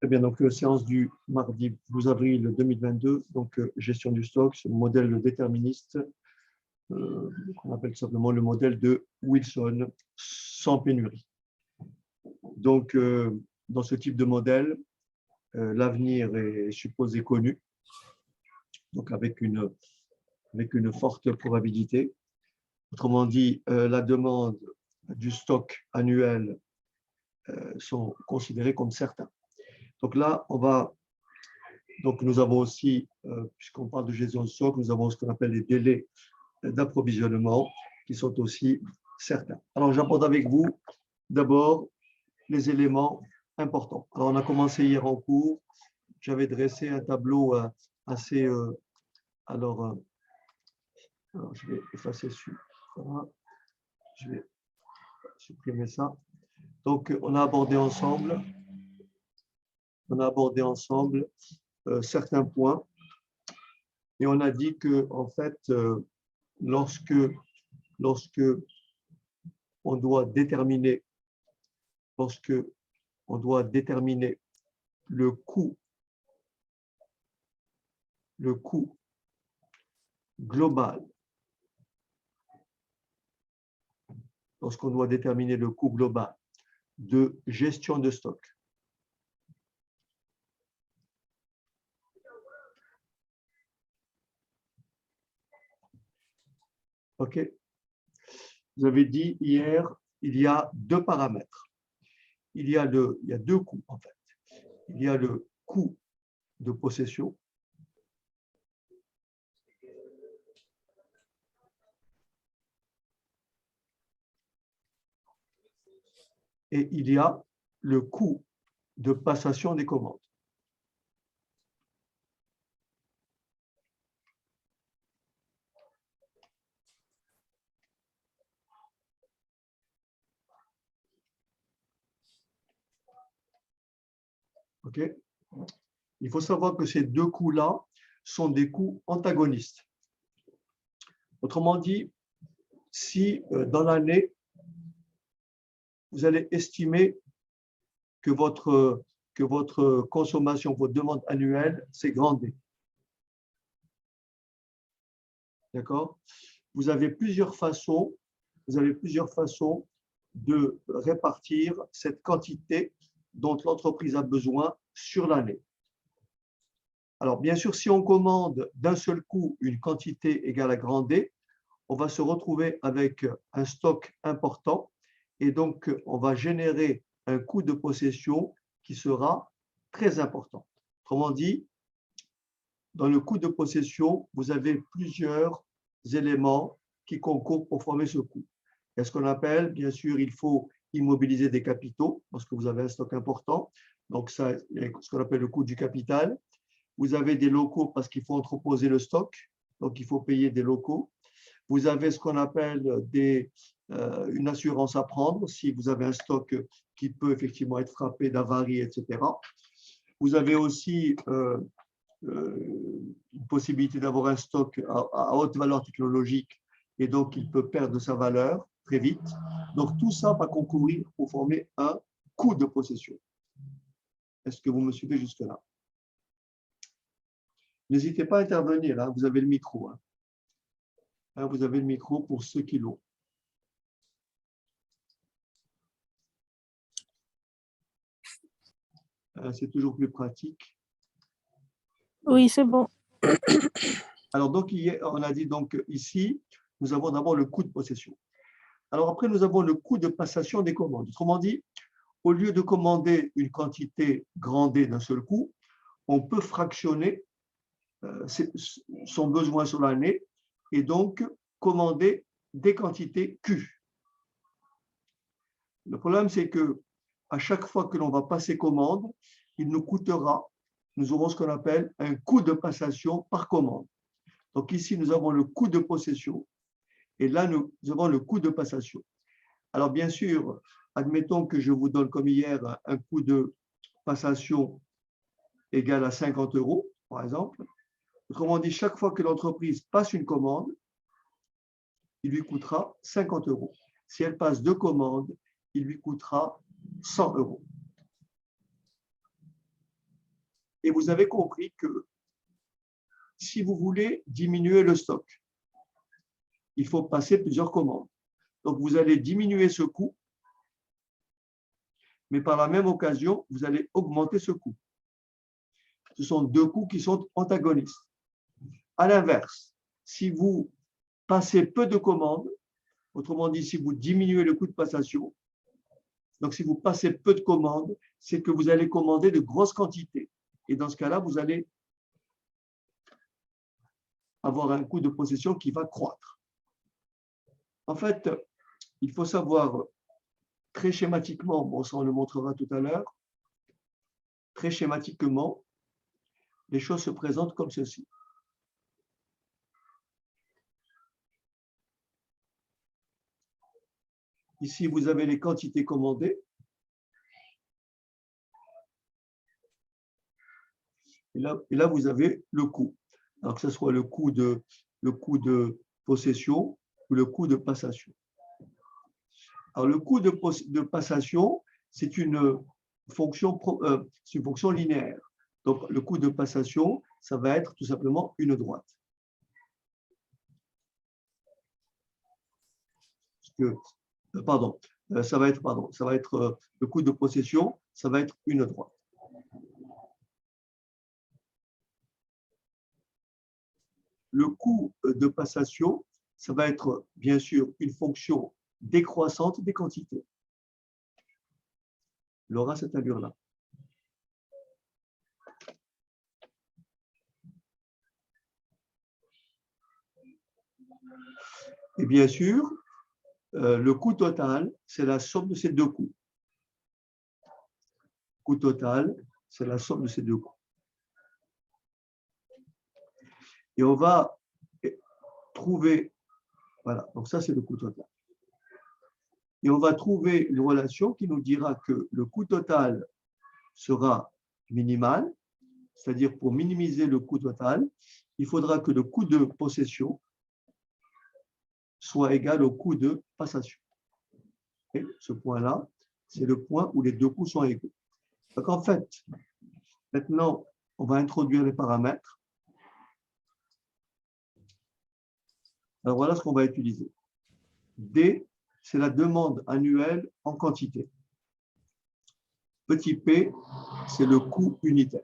Très bien, donc séance du mardi 12 avril 2022, donc gestion du stock, ce modèle déterministe, qu'on appelle simplement le modèle de Wilson, sans pénurie. Donc, dans ce type de modèle, l'avenir est supposé connu, donc avec une forte probabilité. Autrement dit, la demande du stock annuel sont considérés comme certains. Donc là, nous avons aussi, puisqu'on parle de gestion de stock, nous avons ce qu'on appelle les délais d'approvisionnement qui sont aussi certains. Alors, j'aborde avec vous d'abord les éléments importants. Alors, on a commencé hier en cours. J'avais dressé un tableau assez... alors, je vais effacer celui. Voilà. Je vais supprimer ça. Donc, on a abordé ensemble certains points et on a dit que, en fait, lorsque on doit déterminer le coût global, lorsqu'on doit déterminer le coût global de gestion de stock, OK. Vous avez dit hier, il y a deux paramètres. Il y a deux coûts, en fait. Il y a le coût de possession et il y a le coût de passation des commandes. OK. Il faut savoir que ces deux coûts-là sont des coûts antagonistes. Autrement dit, si dans l'année, vous allez estimer que votre consommation, votre demande annuelle, c'est grand D. D'accord? Vous avez plusieurs façons de répartir cette quantité dont l'entreprise a besoin sur l'année. Alors, bien sûr, si on commande d'un seul coup une quantité égale à grand D, on va se retrouver avec un stock important et donc on va générer un coût de possession qui sera très important. Autrement dit, dans le coût de possession, vous avez plusieurs éléments qui concourent pour former ce coût. Il y a ce qu'on appelle, bien sûr, il faut immobiliser des capitaux parce que vous avez un stock important. Donc, ça, il y a ce qu'on appelle le coût du capital. Vous avez des locaux parce qu'il faut entreposer le stock, donc il faut payer des locaux. Vous avez ce qu'on appelle une assurance à prendre si vous avez un stock qui peut effectivement être frappé d'avarie, etc. Vous avez aussi une possibilité d'avoir un stock à haute valeur technologique et donc il peut perdre de sa valeur très vite. Donc tout ça va concourir pour former un coût de possession. Est-ce que vous me suivez jusque-là? N'hésitez pas à intervenir, hein, vous avez le micro. Hein. Vous avez le micro pour ceux qui l'ont. C'est toujours plus pratique. Oui, c'est bon. Alors, donc, on a dit donc ici, nous avons d'abord le coût de possession. Alors, après, nous avons le coût de passation des commandes. Autrement dit, au lieu de commander une quantité grand D d'un seul coup, on peut fractionner son besoin sur l'année et donc commander des quantités Q. Le problème, c'est que à chaque fois que l'on va passer commande, il nous coûtera, nous aurons ce qu'on appelle un coût de passation par commande. Donc ici, nous avons le coût de possession et là, nous avons le coût de passation. Alors bien sûr, admettons que je vous donne comme hier un coût de passation égal à 50 €, par exemple. Autrement dit, chaque fois que l'entreprise passe une commande, il lui coûtera 50 €. Si elle passe deux commandes, il lui coûtera 100 €. Et vous avez compris que si vous voulez diminuer le stock, il faut passer plusieurs commandes. Donc, vous allez diminuer ce coût, mais par la même occasion, vous allez augmenter ce coût. Ce sont deux coûts qui sont antagonistes. À l'inverse, si vous passez peu de commandes, autrement dit, si vous diminuez le coût de passation, donc si vous passez peu de commandes, c'est que vous allez commander de grosses quantités. Et dans ce cas-là, vous allez avoir un coût de possession qui va croître. En fait, il faut savoir très schématiquement, bon, ça on le montrera tout à l'heure, très schématiquement, les choses se présentent comme ceci. Ici, vous avez les quantités commandées. Et là, vous avez le coût. Alors que ce soit le coût de possession ou le coût de passation. Alors, le coût de passation, c'est une fonction linéaire. Donc, le coût de passation, ça va être tout simplement une droite. Ça va être le coût de possession, ça va être une droite. Le coût de passation, ça va être bien sûr une fonction décroissante des quantités. Il aura cette allure-là. Et bien sûr, le coût total, c'est la somme de ces deux coûts. Coût total, c'est la somme de ces deux coûts. Et on va trouver, voilà, donc ça c'est le coût total. Et on va trouver une relation qui nous dira que le coût total sera minimal, c'est-à-dire pour minimiser le coût total, il faudra que le coût de possession soit égal au coût de passation. Et ce point-là, c'est le point où les deux coûts sont égaux. Donc en fait, maintenant, on va introduire les paramètres. Alors voilà ce qu'on va utiliser. D, c'est la demande annuelle en quantité. Petit p, c'est le coût unitaire.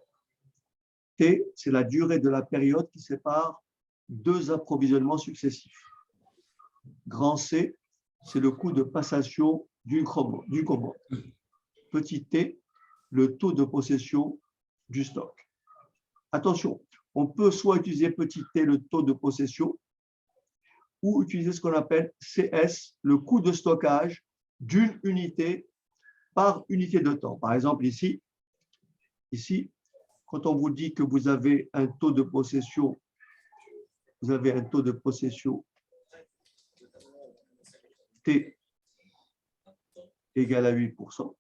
T, c'est la durée de la période qui sépare deux approvisionnements successifs. Grand C, c'est le coût de passation d'une commande. Petit t, le taux de possession du stock. Attention, on peut soit utiliser petit t, le taux de possession, ou utiliser ce qu'on appelle CS, le coût de stockage d'une unité par unité de temps. Par exemple, ici, quand on vous dit que vous avez un taux de possession, T égale à 8%,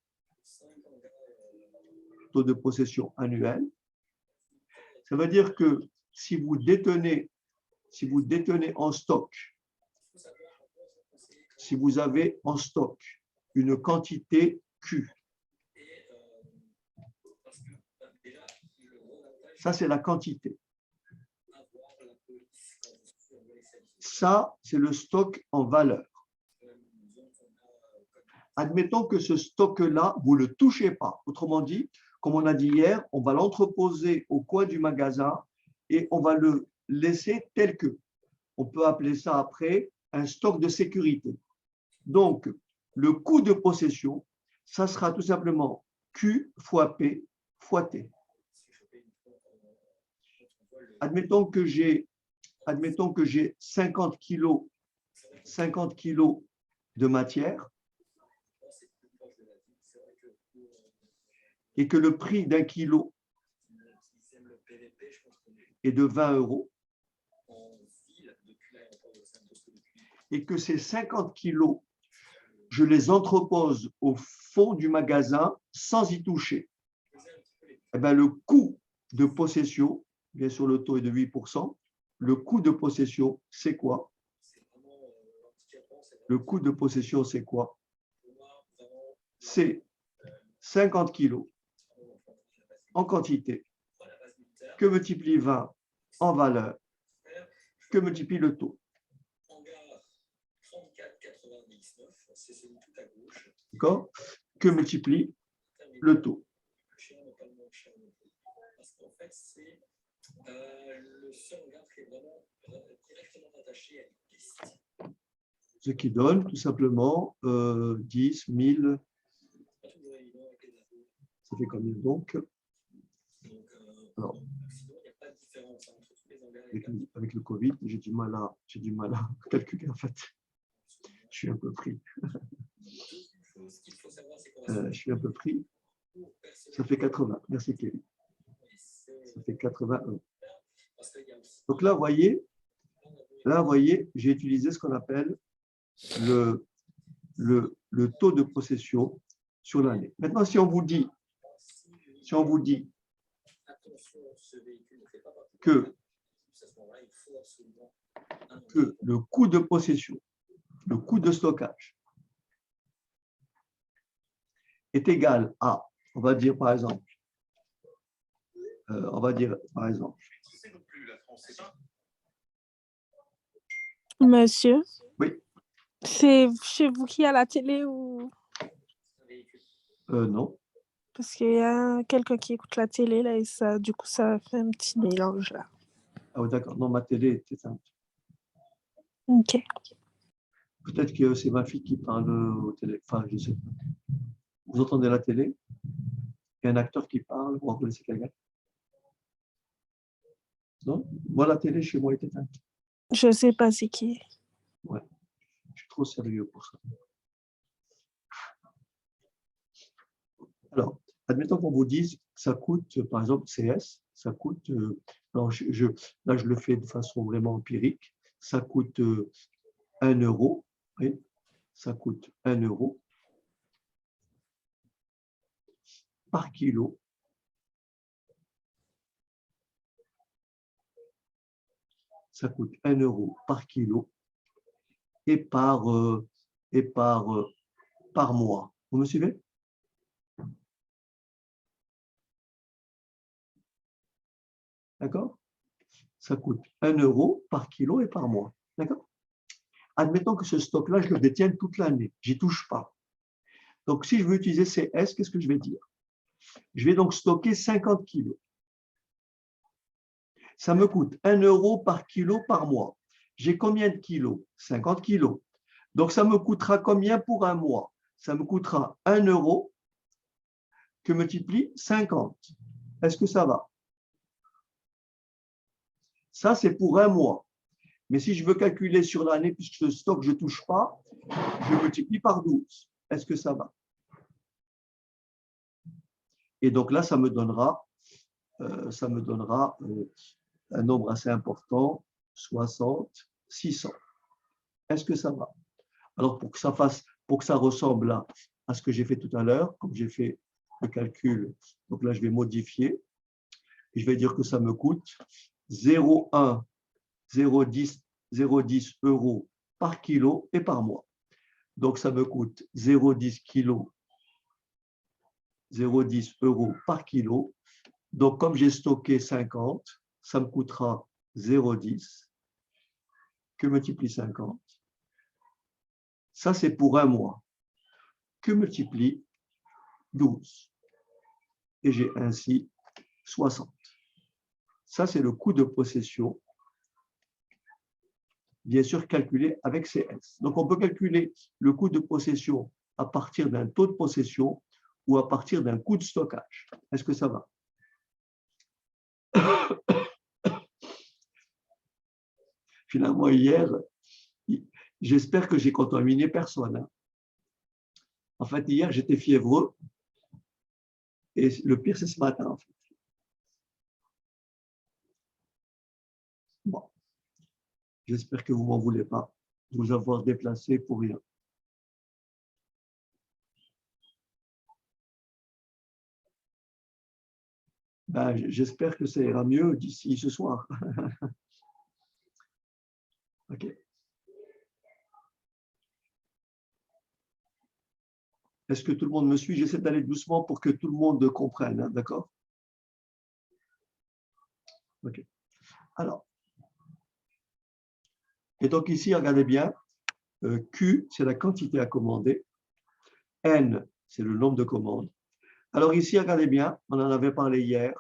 taux de possession annuel. Ça veut dire que si vous détenez en stock, si vous avez en stock une quantité Q, ça c'est la quantité. Ça, c'est le stock en valeur. Admettons que ce stock-là, vous ne le touchez pas. Autrement dit, comme on a dit hier, on va l'entreposer au coin du magasin et on va le laisser tel que. On peut appeler ça après un stock de sécurité. Donc, le coût de possession, ça sera tout simplement Q fois P fois T. Admettons que j'ai 50 kilos de matière et que le prix d'un kilo est de 20 € et que ces 50 kilos, je les entrepose au fond du magasin sans y toucher. Eh bien, le coût de possession, bien sûr le taux est de 8%, le coût de possession, c'est quoi? Le coût de possession, c'est quoi? C'est 50 kilos en quantité Que multiplie 20 en valeur? Que multiplie le taux? D'accord? Que multiplie le taux? Parce qu'en fait, c'est le seul regard qui est vraiment directement attaché à une piste. Ce qui donne tout simplement 10, 1000. Ça fait combien donc? Alors, avec le Covid, j'ai du mal à calculer en fait. Je suis un peu pris. Je suis un peu pris. Ça fait 80. Merci Kevin. Ça fait 81. Donc là, vous voyez, j'ai utilisé ce qu'on appelle le taux de possession sur l'année. Maintenant, si on vous dit que le coût de possession, le coût de stockage est égal à, on va dire par exemple, Monsieur, oui, c'est chez vous qui a la télé ou... non, Parce qu'il y a quelqu'un qui écoute la télé là et ça, du coup, ça fait un petit mélange là. ah oui, d'accord, non, ma télé est éteinte. Ok. Peut-être que c'est ma fille qui parle au télé, enfin, je sais pas. Vous entendez la télé? Il y a un acteur qui parle, vous reconnaissez quelqu'un? Non? Moi, la télé chez moi est éteinte. Je sais pas c'est qui. Ouais, je suis trop sérieux pour ça. Alors, admettons qu'on vous dise que ça coûte, par exemple, CS, ça coûte, alors là je le fais de façon vraiment empirique, ça coûte 1 euro, oui, ça coûte 1 euro par kilo. Ça coûte 1 euro par kilo et par mois. Vous me suivez? D'accord? Ça coûte 1 euro par kilo et par mois. D'accord? Admettons que ce stock-là, je le détienne toute l'année. J'y touche pas. Donc, si je veux utiliser CS, qu'est-ce que je vais dire? Je vais donc stocker 50 kilos. Ça me coûte 1 euro par kilo par mois. J'ai combien de kilos? 50 kilos. Donc, ça me coûtera combien pour un mois? Ça me coûtera 1 euro que multiplie 50. Est-ce que ça va? Ça, c'est pour un mois. Mais si je veux calculer sur l'année, puisque ce stock, je ne touche pas, je multiplie par 12. Est-ce que ça va? Et donc là, ça me donnera un nombre assez important, 60, 600. Est-ce que ça va? Alors, pour que ça ressemble à ce que j'ai fait tout à l'heure, comme j'ai fait le calcul, donc là, je vais modifier. Et je vais dire que ça me coûte 0,1, 0,10 euros par kilo et par mois. Donc, ça me coûte 0,10 kilo, 0,10 euros par kilo. Donc, comme j'ai stocké 50, ça me coûtera 0,10. Que multiplie 50? Ça, c'est pour un mois. Que multiplie 12? Et j'ai ainsi 60. Ça, c'est le coût de possession, bien sûr calculé avec CS. Donc, on peut calculer le coût de possession à partir d'un taux de possession ou à partir d'un coût de stockage. Est-ce que ça va? Finalement, hier, j'espère que j'ai contaminé personne. En fait, hier, j'étais fiévreux et le pire, c'est ce matin. En fait. Bon. J'espère que vous ne m'en voulez pas de vous avoir déplacé pour rien. Ben, j'espère que ça ira mieux d'ici ce soir. OK. Est-ce que tout le monde me suit? J'essaie d'aller doucement pour que tout le monde comprenne, hein, d'accord? OK. Alors, et donc ici, regardez bien, Q, c'est la quantité à commander. N, c'est le nombre de commandes. Alors ici, regardez bien, on en avait parlé hier.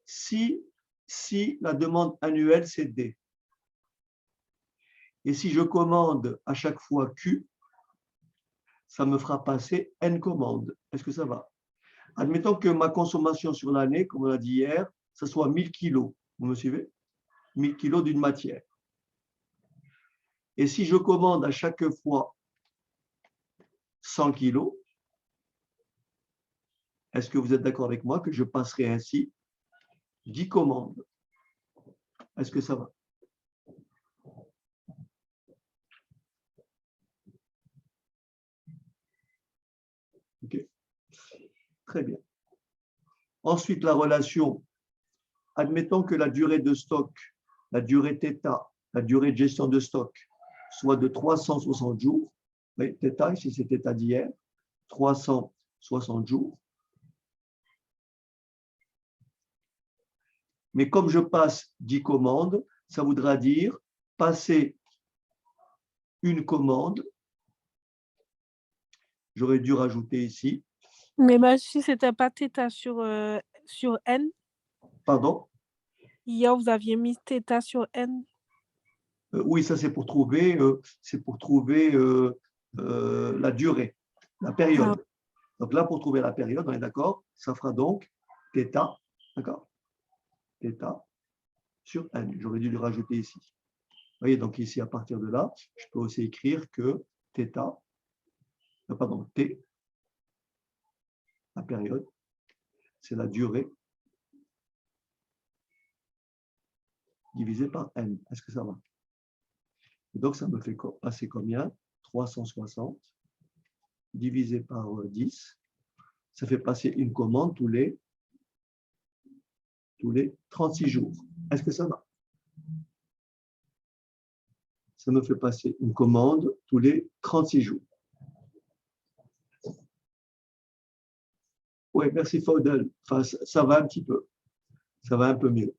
Si la demande annuelle, c'est D, et si je commande à chaque fois Q, ça me fera passer N commandes. Est-ce que ça va? Admettons que ma consommation sur l'année, comme on l'a dit hier, ce soit 1000 kilos. Vous me suivez? 1000 kilos d'une matière. Et si je commande à chaque fois 100 kilos, est-ce que vous êtes d'accord avec moi que je passerai ainsi 10 commandes? Est-ce que ça va? OK. Très bien. Ensuite, la relation. Admettons que la durée de stock, la durée θ, la durée de gestion de stock, soit de 360 jours. Oui, θ, ici c'est θ d'hier, 360 jours. Mais comme je passe 10 commandes, ça voudra dire passer une commande. J'aurais dû rajouter ici. Mais si c'était pas θ sur N, Pardon? hier vous aviez mis θ sur N. Oui, ça c'est pour trouver, la durée, la période. Ah. Donc là, pour trouver la période, on est d'accord, ça fera donc θ, d'accord? θ sur N. J'aurais dû le rajouter ici. Vous voyez, donc ici, à partir de là, je peux aussi écrire que θ, pardon, T, la période, c'est la durée divisée par N. Est-ce que ça va? Et donc, ça me fait passer combien? 360 divisé par 10. Ça fait passer une commande tous les 36 jours. Est-ce que ça va? Ça me fait passer une commande tous les 36 jours. Oui, merci Faudel. Enfin, ça va un petit peu. Ça va un peu mieux.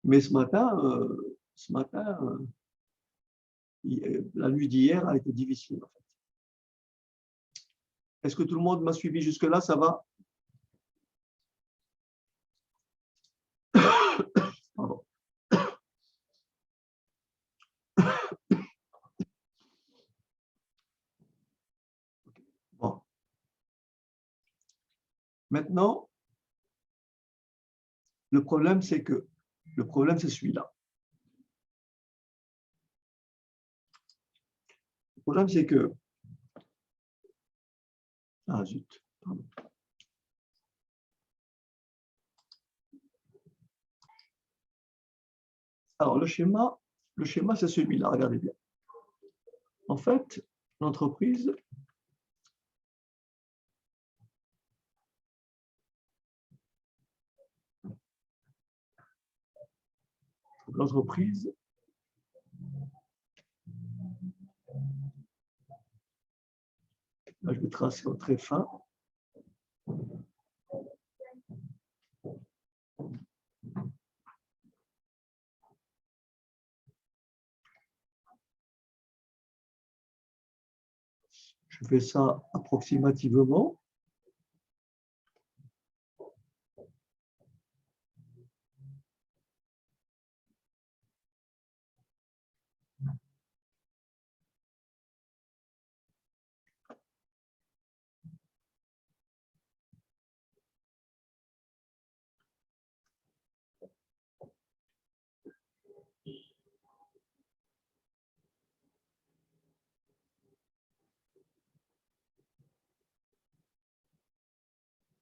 Mais ce matin, la nuit d'hier a été difficile. En fait. Est-ce que tout le monde m'a suivi jusque-là? Ça va? Pardon. Bon. Maintenant, le problème, c'est celui-là. Le problème, c'est que... Ah, zut. Pardon. Alors, le schéma, c'est celui-là. Regardez bien. En fait, l'entreprise... Là, je vais tracer au trait fin. Je fais ça approximativement.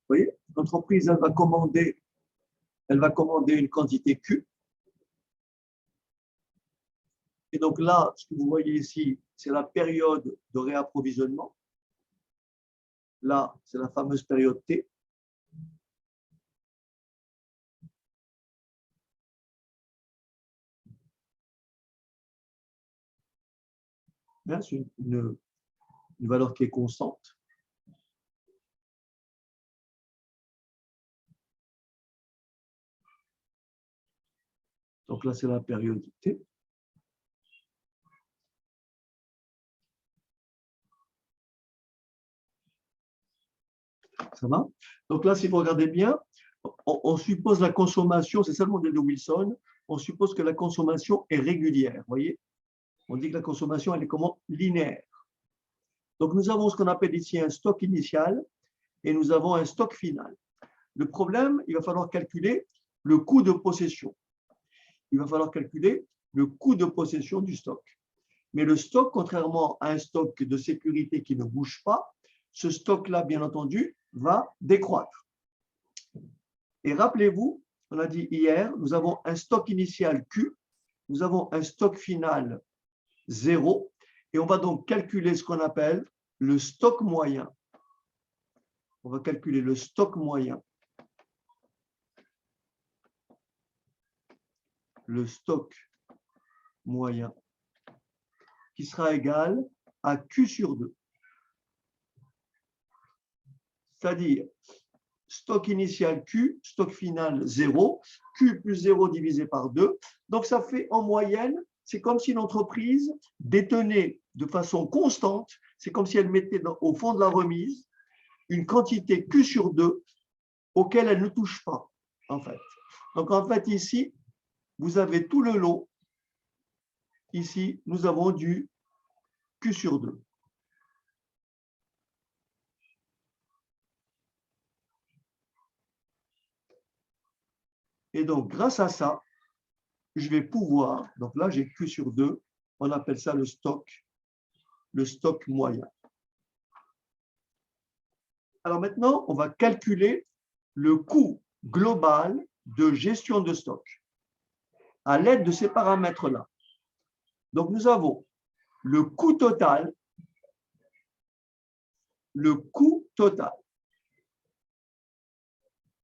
Vous voyez, l'entreprise, elle va commander une quantité Q. Et donc là, ce que vous voyez ici, c'est la période de réapprovisionnement. Là, c'est la fameuse période T. C'est une valeur qui est constante. Donc là, c'est la périodicité. Ça va? Donc là, si vous regardez bien, on suppose la consommation, c'est ça le modèle de Wilson, on suppose que la consommation est régulière. Vous voyez? On dit que la consommation, elle est comment? Linéaire. Donc nous avons ce qu'on appelle ici un stock initial et nous avons un stock final. Le problème, il va falloir calculer le coût de possession. Il va falloir calculer le coût de possession du stock. Mais le stock, contrairement à un stock de sécurité qui ne bouge pas, ce stock-là, bien entendu, va décroître. Et rappelez-vous, on a dit hier, nous avons un stock initial Q, nous avons un stock final 0, et on va donc calculer ce qu'on appelle le stock moyen. On va calculer le stock moyen. Le stock moyen qui sera égal à Q sur 2. C'est-à-dire stock initial Q, stock final 0, Q plus 0 divisé par 2. Donc, ça fait en moyenne, c'est comme si l'entreprise détenait de façon constante, c'est comme si elle mettait au fond de la remise une quantité Q sur 2 auquel elle ne touche pas, en fait. Donc, en fait, ici, vous avez tout le lot. Ici, nous avons du Q sur 2. Et donc, grâce à ça, je vais pouvoir, donc là, j'ai Q sur 2, on appelle ça le stock moyen. Alors maintenant, on va calculer le coût global de gestion de stock à l'aide de ces paramètres-là. Donc, nous avons le coût total,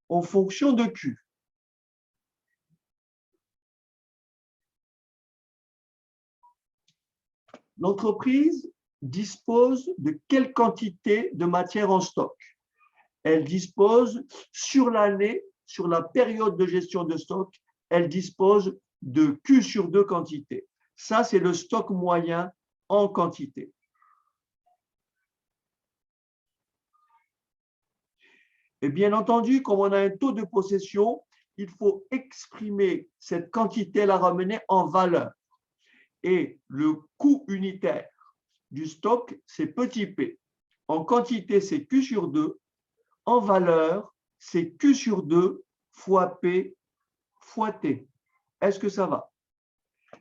en fonction de Q. L'entreprise dispose de quelle quantité de matière en stock? Elle dispose sur l'année, sur la période de gestion de stock, elle dispose de Q sur 2 quantités. Ça, c'est le stock moyen en quantité. Et bien entendu, comme on a un taux de possession, il faut exprimer cette quantité, la ramener en valeur. Et le coût unitaire du stock, c'est petit p. En quantité, c'est Q sur 2. En valeur, c'est Q sur 2 fois P fois T. Est-ce que ça va?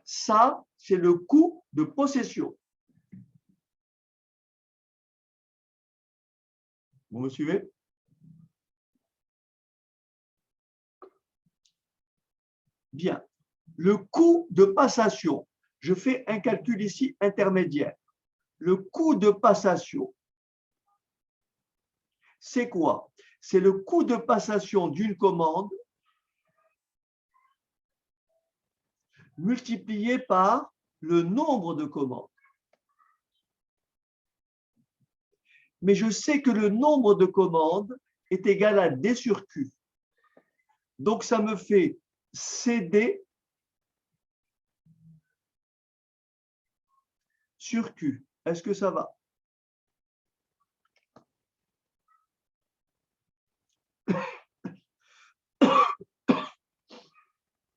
Ça, c'est le coût de possession. Vous me suivez? Bien. Le coût de passation, je fais un calcul ici intermédiaire. Le coût de passation, c'est quoi? C'est le coût de passation d'une commande multiplié par le nombre de commandes. Mais je sais que le nombre de commandes est égal à D sur Q. Donc, ça me fait CD sur Q. Est-ce que ça va?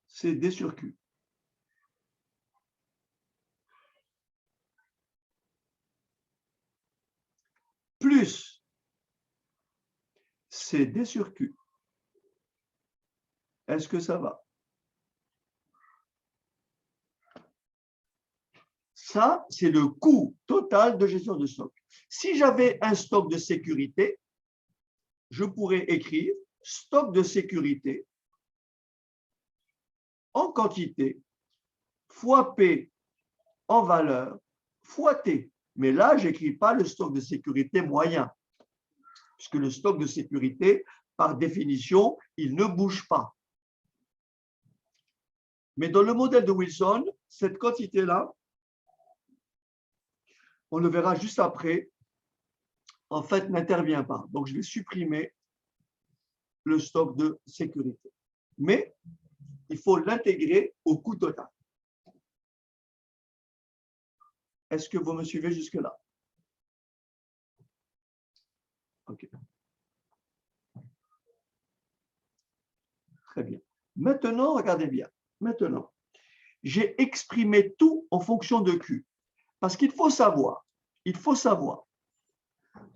CD sur Q. Plus CD sur Q. Est-ce que ça va? Ça, c'est le coût total de gestion de stock. Si j'avais un stock de sécurité, je pourrais écrire stock de sécurité en quantité fois P en valeur fois T. Mais là, je n'écris pas le stock de sécurité moyen, puisque le stock de sécurité, par définition, il ne bouge pas. Mais dans le modèle de Wilson, cette quantité-là, on le verra juste après, en fait, n'intervient pas. Donc, je vais supprimer le stock de sécurité. Mais il faut l'intégrer au coût total. Est-ce que vous me suivez jusque-là? OK. Très bien. Maintenant, regardez bien. Maintenant, j'ai exprimé tout en fonction de Q. Parce qu'il faut savoir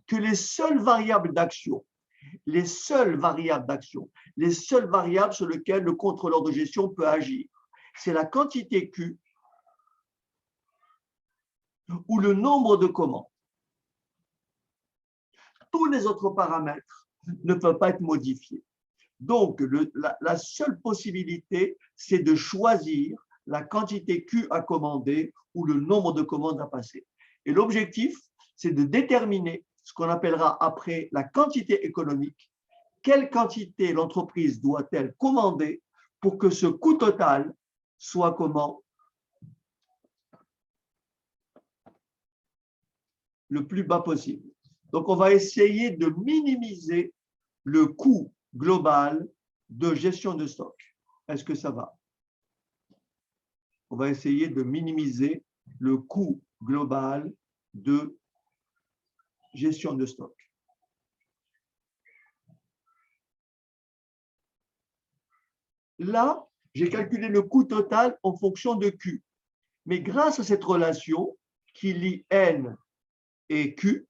que les seules variables d'action, les seules variables sur lesquelles le contrôleur de gestion peut agir, c'est la quantité Q ou le nombre de commandes. Tous les autres paramètres ne peuvent pas être modifiés. Donc, la seule possibilité, c'est de choisir la quantité Q à commander ou le nombre de commandes à passer. Et l'objectif, c'est de déterminer ce qu'on appellera après la quantité économique. Quelle quantité l'entreprise doit-elle commander pour que ce coût total soit comment? Le plus bas possible. Donc, on va essayer de minimiser le coût global de gestion de stock. Est-ce que ça va? On va essayer de minimiser le coût global de gestion de stock. Là, j'ai calculé le coût total en fonction de Q. Mais grâce à cette relation qui lie N et Q,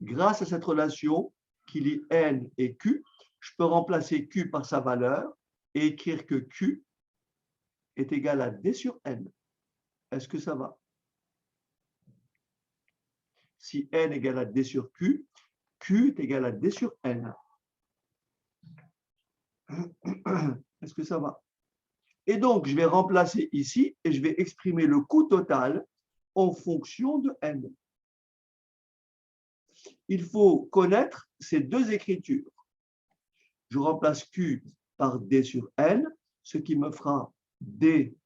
grâce à cette relation qui lie N et Q, je peux remplacer Q par sa valeur et écrire que Q est égal à D sur N. Est-ce que ça va? Si N égale à D sur Q, Q est égal à D sur N. Est-ce que ça va? Et donc, je vais remplacer ici et je vais exprimer le coût total en fonction de N. Il faut connaître ces deux écritures. Je remplace Q par D sur N, ce qui me fera D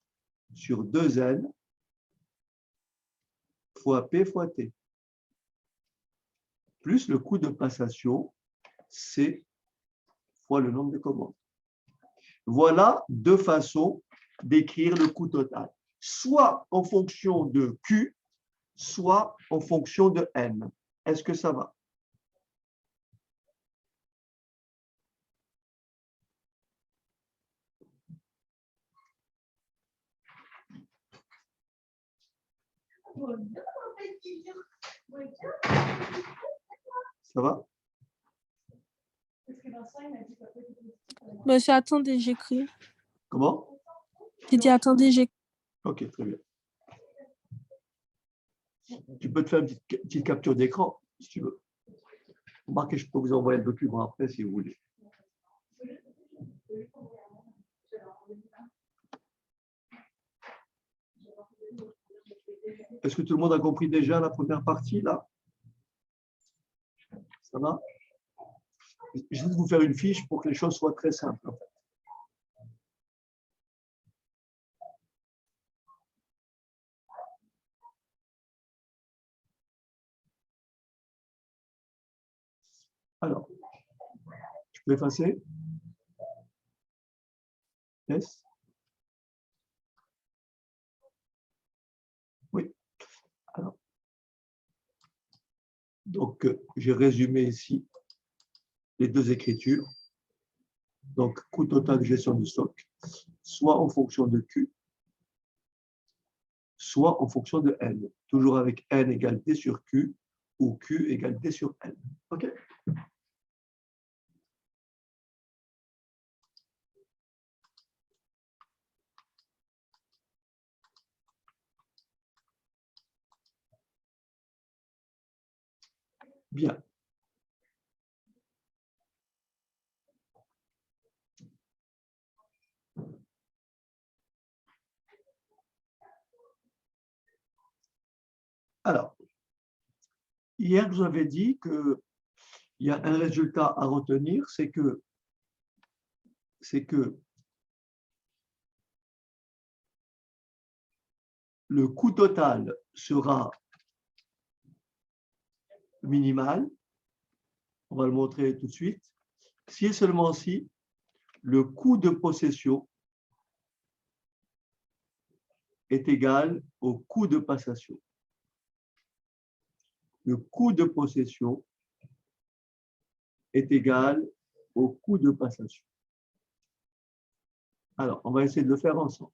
sur 2N fois P fois T, plus le coût de passation, C fois le nombre de commandes. Voilà deux façons d'écrire le coût total, soit en fonction de Q, soit en fonction de N. Est-ce que ça va? Ça va? Monsieur, attendez, j'écris. Comment? J'ai dit, attendez, j'écris. Ok, très bien. Tu peux te faire une petite capture d'écran, si tu veux. Remarquez, je peux vous envoyer le document après, si vous voulez. Est-ce que tout le monde a compris déjà la première partie, là? Ça va? Je vais vous faire une fiche pour que les choses soient très simples, en fait. Alors, tu peux effacer? Yes? Oui. Alors, donc, j'ai résumé ici les deux écritures. Donc, coût total de gestion du stock, soit en fonction de Q, soit en fonction de N. Toujours avec N égale D sur Q ou Q égale D sur N. OK? Bien. Alors, hier, je vous avais dit qu'il y a un résultat à retenir, c'est que le coût total sera minimal. On va le montrer tout de suite. Si et seulement si le coût de possession est égal au coût de passation. Le coût de possession est égal au coût de passation. Alors, on va essayer de le faire ensemble.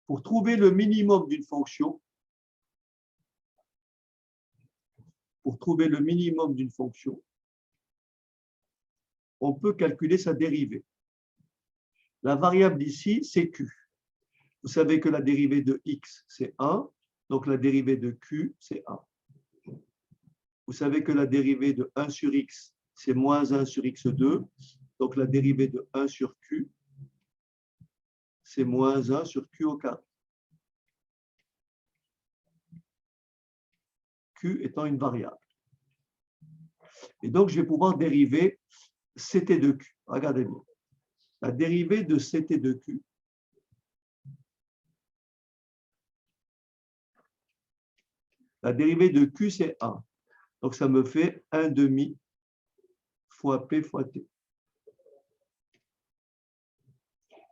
Pour trouver le minimum d'une fonction, on peut calculer sa dérivée. La variable ici, c'est q. Vous savez que la dérivée de x, c'est 1, donc la dérivée de q, c'est 1. Vous savez que la dérivée de 1 sur x, c'est moins 1 sur x2, donc la dérivée de 1 sur q, c'est moins 1 sur q au carré. Q étant une variable. Et donc, je vais pouvoir dériver ct de q. Regardez bien. La dérivée de ct de q, la dérivée de q, c'est 1. Donc, ça me fait 1 demi fois p fois t.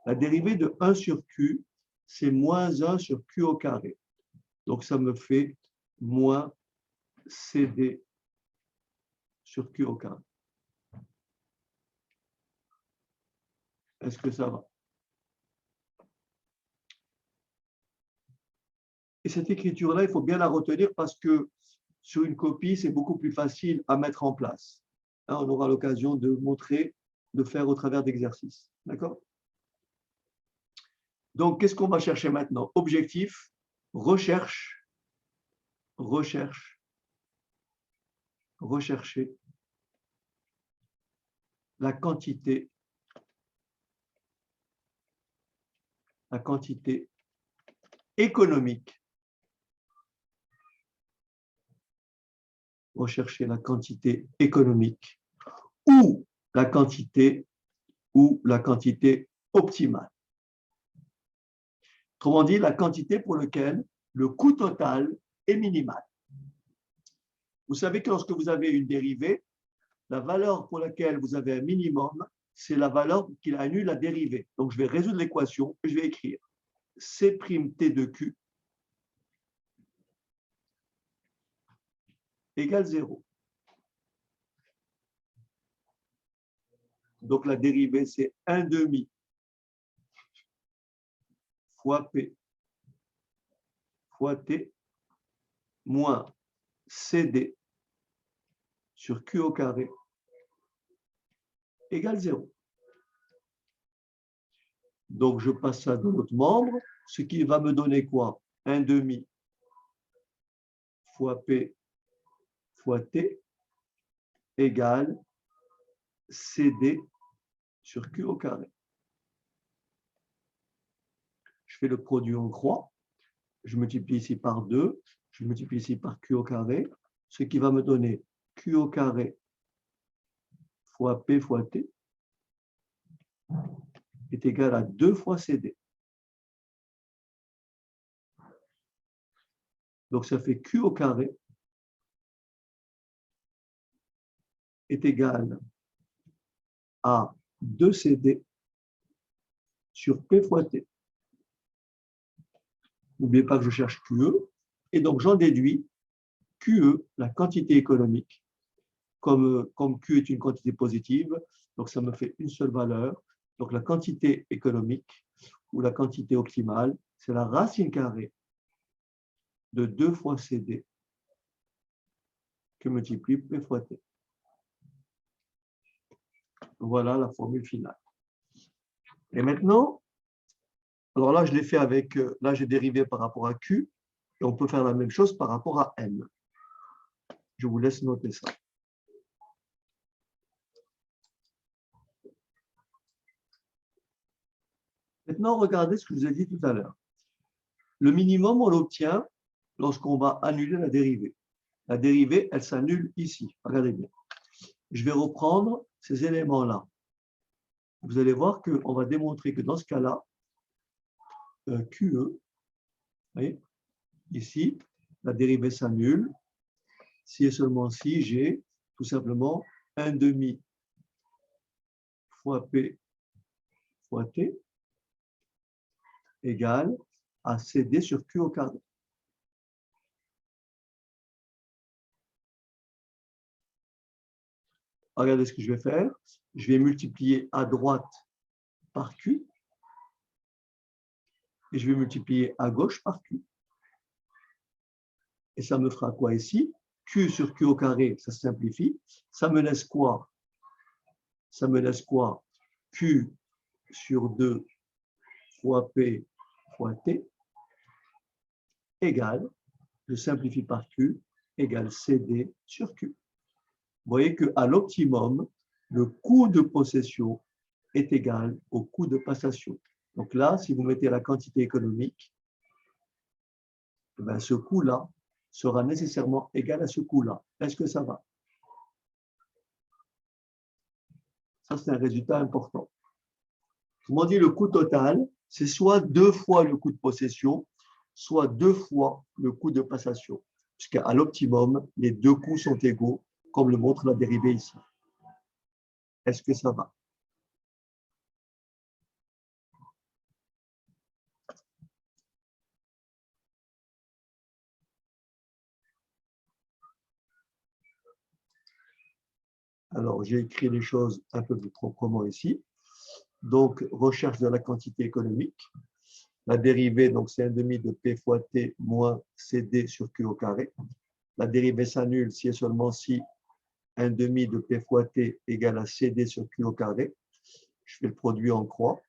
La dérivée de 1 sur q, c'est moins 1 sur q au carré. Donc, ça me fait moins cd sur q au carré. Est-ce que ça va? Et cette écriture-là, il faut bien la retenir parce que sur une copie, c'est beaucoup plus facile à mettre en place. Hein, on aura l'occasion de montrer, de faire au travers d'exercices. D'accord? Donc, qu'est-ce qu'on va chercher maintenant? Objectif, rechercher la quantité économique. Rechercher la quantité économique ou la quantité optimale. Autrement dit, la quantité pour laquelle le coût total est minimal. Vous savez que lorsque vous avez une dérivée, la valeur pour laquelle vous avez un minimum, c'est la valeur qui annule la dérivée. Donc, je vais résoudre l'équation et je vais écrire C'T de Q égale 0. Donc, la dérivée, c'est 1 demi fois P fois T moins CD sur Q au carré égale 0. Donc, je passe ça dans l'autre membre, ce qui va me donner quoi? 1 demi fois P fois T égale CD sur Q au carré. Je fais le produit en croix. Je multiplie ici par 2. Je multiplie ici par Q au carré, ce qui va me donner Q au carré fois P fois T est égal à 2 fois CD. Donc, ça fait Q au carré est égal à 2 CD sur P fois T. N'oubliez pas que je cherche QE. Et donc, j'en déduis QE, la quantité économique, comme Q est une quantité positive, donc ça me fait une seule valeur. Donc, la quantité économique ou la quantité optimale, c'est la racine carrée de 2 fois CD que multiplie P fois T. Voilà la formule finale. Et maintenant, alors là, je l'ai fait avec, là, j'ai dérivé par rapport à Q, et on peut faire la même chose par rapport à M. Je vous laisse noter ça. Maintenant, regardez ce que je vous ai dit tout à l'heure. Le minimum, on l'obtient lorsqu'on va annuler la dérivée. La dérivée, elle s'annule ici. Regardez bien. Je vais reprendre ces éléments-là. Vous allez voir qu'on va démontrer que dans ce cas-là, QE, voyez, ici, la dérivée s'annule. Si et seulement si j'ai tout simplement 1 demi fois P fois T égale à CD sur Q au carré. Regardez ce que je vais faire. Je vais multiplier à droite par Q et je vais multiplier à gauche par Q. Et ça me fera quoi ici? Q sur Q au carré, ça se simplifie. Ça me laisse quoi? Ça me laisse quoi? Q sur 2 fois P fois T égale, je simplifie par Q, égale CD sur Q. Vous voyez qu'à l'optimum, le coût de possession est égal au coût de passation. Donc là, si vous mettez la quantité économique, ben ce coût-là sera nécessairement égal à ce coût-là. Est-ce que ça va? Ça, c'est un résultat important. Autrement dit, le coût total, c'est soit 2 fois le coût de possession, soit 2 fois le coût de passation. Puisqu'à l'optimum, les deux coûts sont égaux, comme le montre la dérivée ici. Est-ce que ça va? Alors, j'ai écrit les choses un peu plus proprement ici. Donc, recherche de la quantité économique. La dérivée, donc c'est 1/2 de P fois T moins CD sur Q au carré. La dérivée s'annule si et seulement si 1/2 de P fois T égale à CD sur Q au carré. Je fais le produit en croix.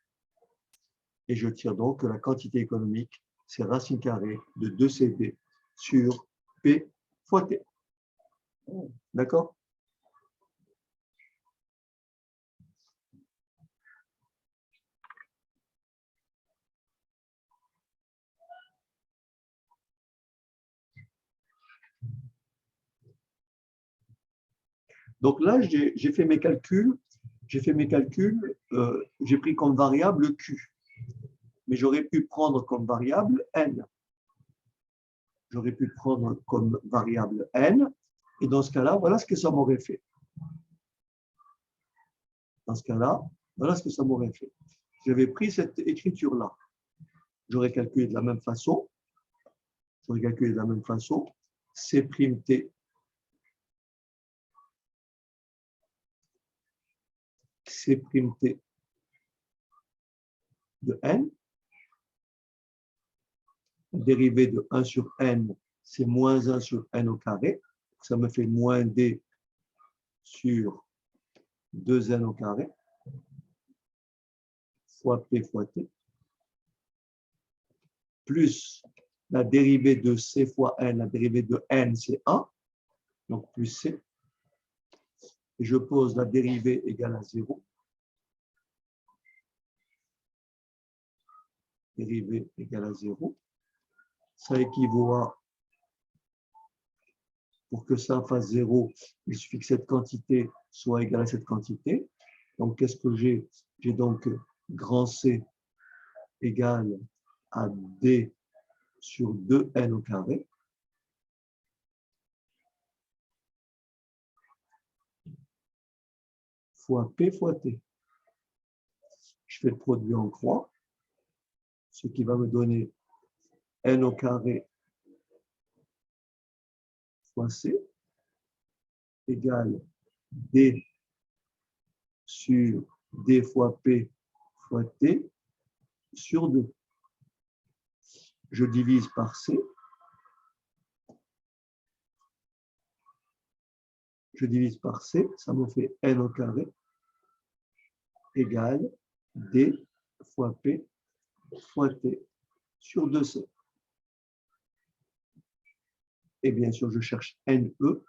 Et je tire donc que la quantité économique, c'est racine carrée de 2CD sur P fois T. D'accord? Donc là, j'ai fait mes calculs. J'ai pris comme variable Q. Mais j'aurais pu prendre comme variable N. J'aurais pu prendre comme variable N. Et dans ce cas-là, voilà ce que ça m'aurait fait. Dans ce cas-là, voilà ce que ça m'aurait fait. J'avais pris cette écriture-là. J'aurais calculé de la même façon. C''T C''T de N. La dérivée de 1 sur N, c'est moins 1 sur N au carré. Ça me fait moins D sur 2N au carré fois P fois T, plus la dérivée de C fois N, la dérivée de N, c'est 1, donc plus C. Et je pose la dérivée égale à 0. Dérivée égale à 0. Ça équivaut à, pour que ça fasse 0, il suffit que cette quantité soit égale à cette quantité. Donc, qu'est-ce que j'ai? J'ai donc grand C égale à D sur 2N au carré. Fois P fois T. Je fais le produit en croix, ce qui va me donner N au carré fois C égale D sur D fois P fois T sur 2. Je divise par C. Je divise par C, ça me fait N au carré égale D fois P fois T sur 2C. Et bien sûr, je cherche NE,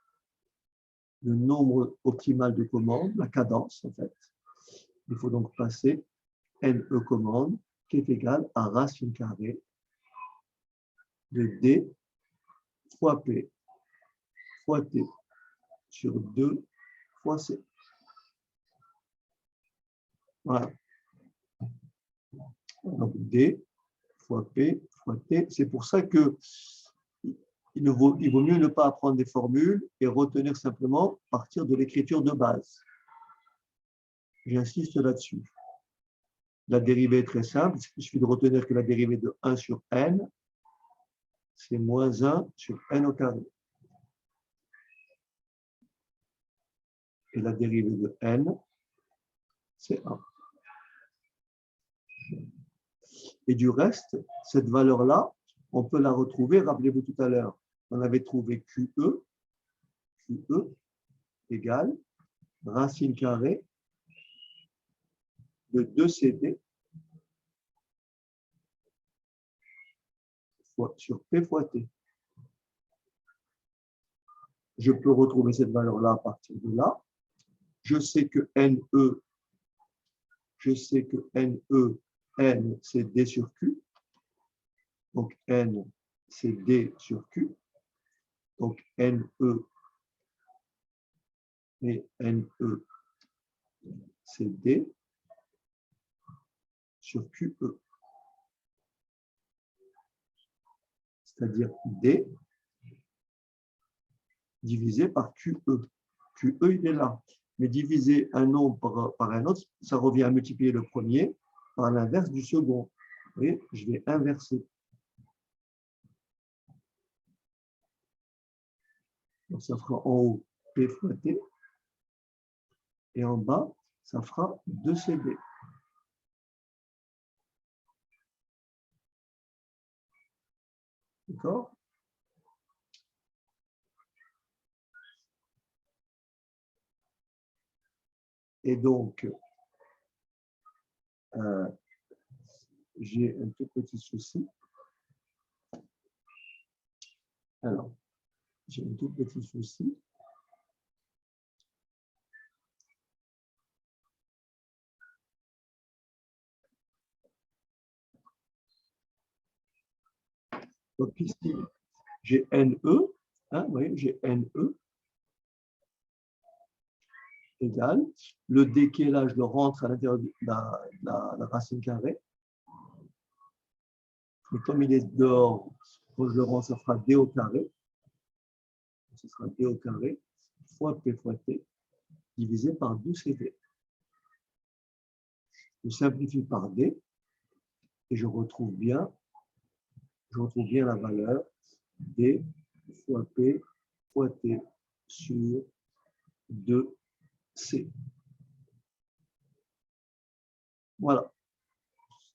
le nombre optimal de commandes, la cadence en fait. Il faut donc passer NE commande qui est égal à racine carrée de D fois P fois T sur 2 fois C. Voilà. Donc D fois P fois T. C'est pour ça que il vaut mieux ne pas apprendre des formules et retenir simplement partir de l'écriture de base. J'insiste là-dessus. La dérivée est très simple. Il suffit de retenir que la dérivée de 1 sur n, c'est moins 1 sur n au carré. Et la dérivée de n, c'est 1. Et du reste, cette valeur-là, on peut la retrouver, rappelez-vous tout à l'heure, on avait trouvé QE égale racine carrée de 2CD sur P fois T. Je peux retrouver cette valeur-là à partir de là. Je sais que NE, N, c'est D sur Q. Donc, N, c'est D sur Q. Donc, NE et NE, c'est D sur QE. C'est-à-dire D divisé par QE. QE, il est là. Mais diviser un nombre par un autre, ça revient à multiplier le premier par l'inverse du second. Vous voyez, je vais inverser. Donc, ça fera en haut P fois T. Et en bas, ça fera 2CD. D'accord? Et donc, j'ai un tout petit souci. Alors, j'ai un tout petit souci. Donc ici, j'ai NE, hein, vous voyez, j'ai NE égale, le D qui est là, je le rentre à l'intérieur de la racine carrée. Et comme il est dehors, quand je le rentre, ça fera D au carré. Ce sera D au carré fois P fois T divisé par 12CD. Je simplifie par D et je retrouve bien la valeur D fois P fois T sur 2C. Voilà.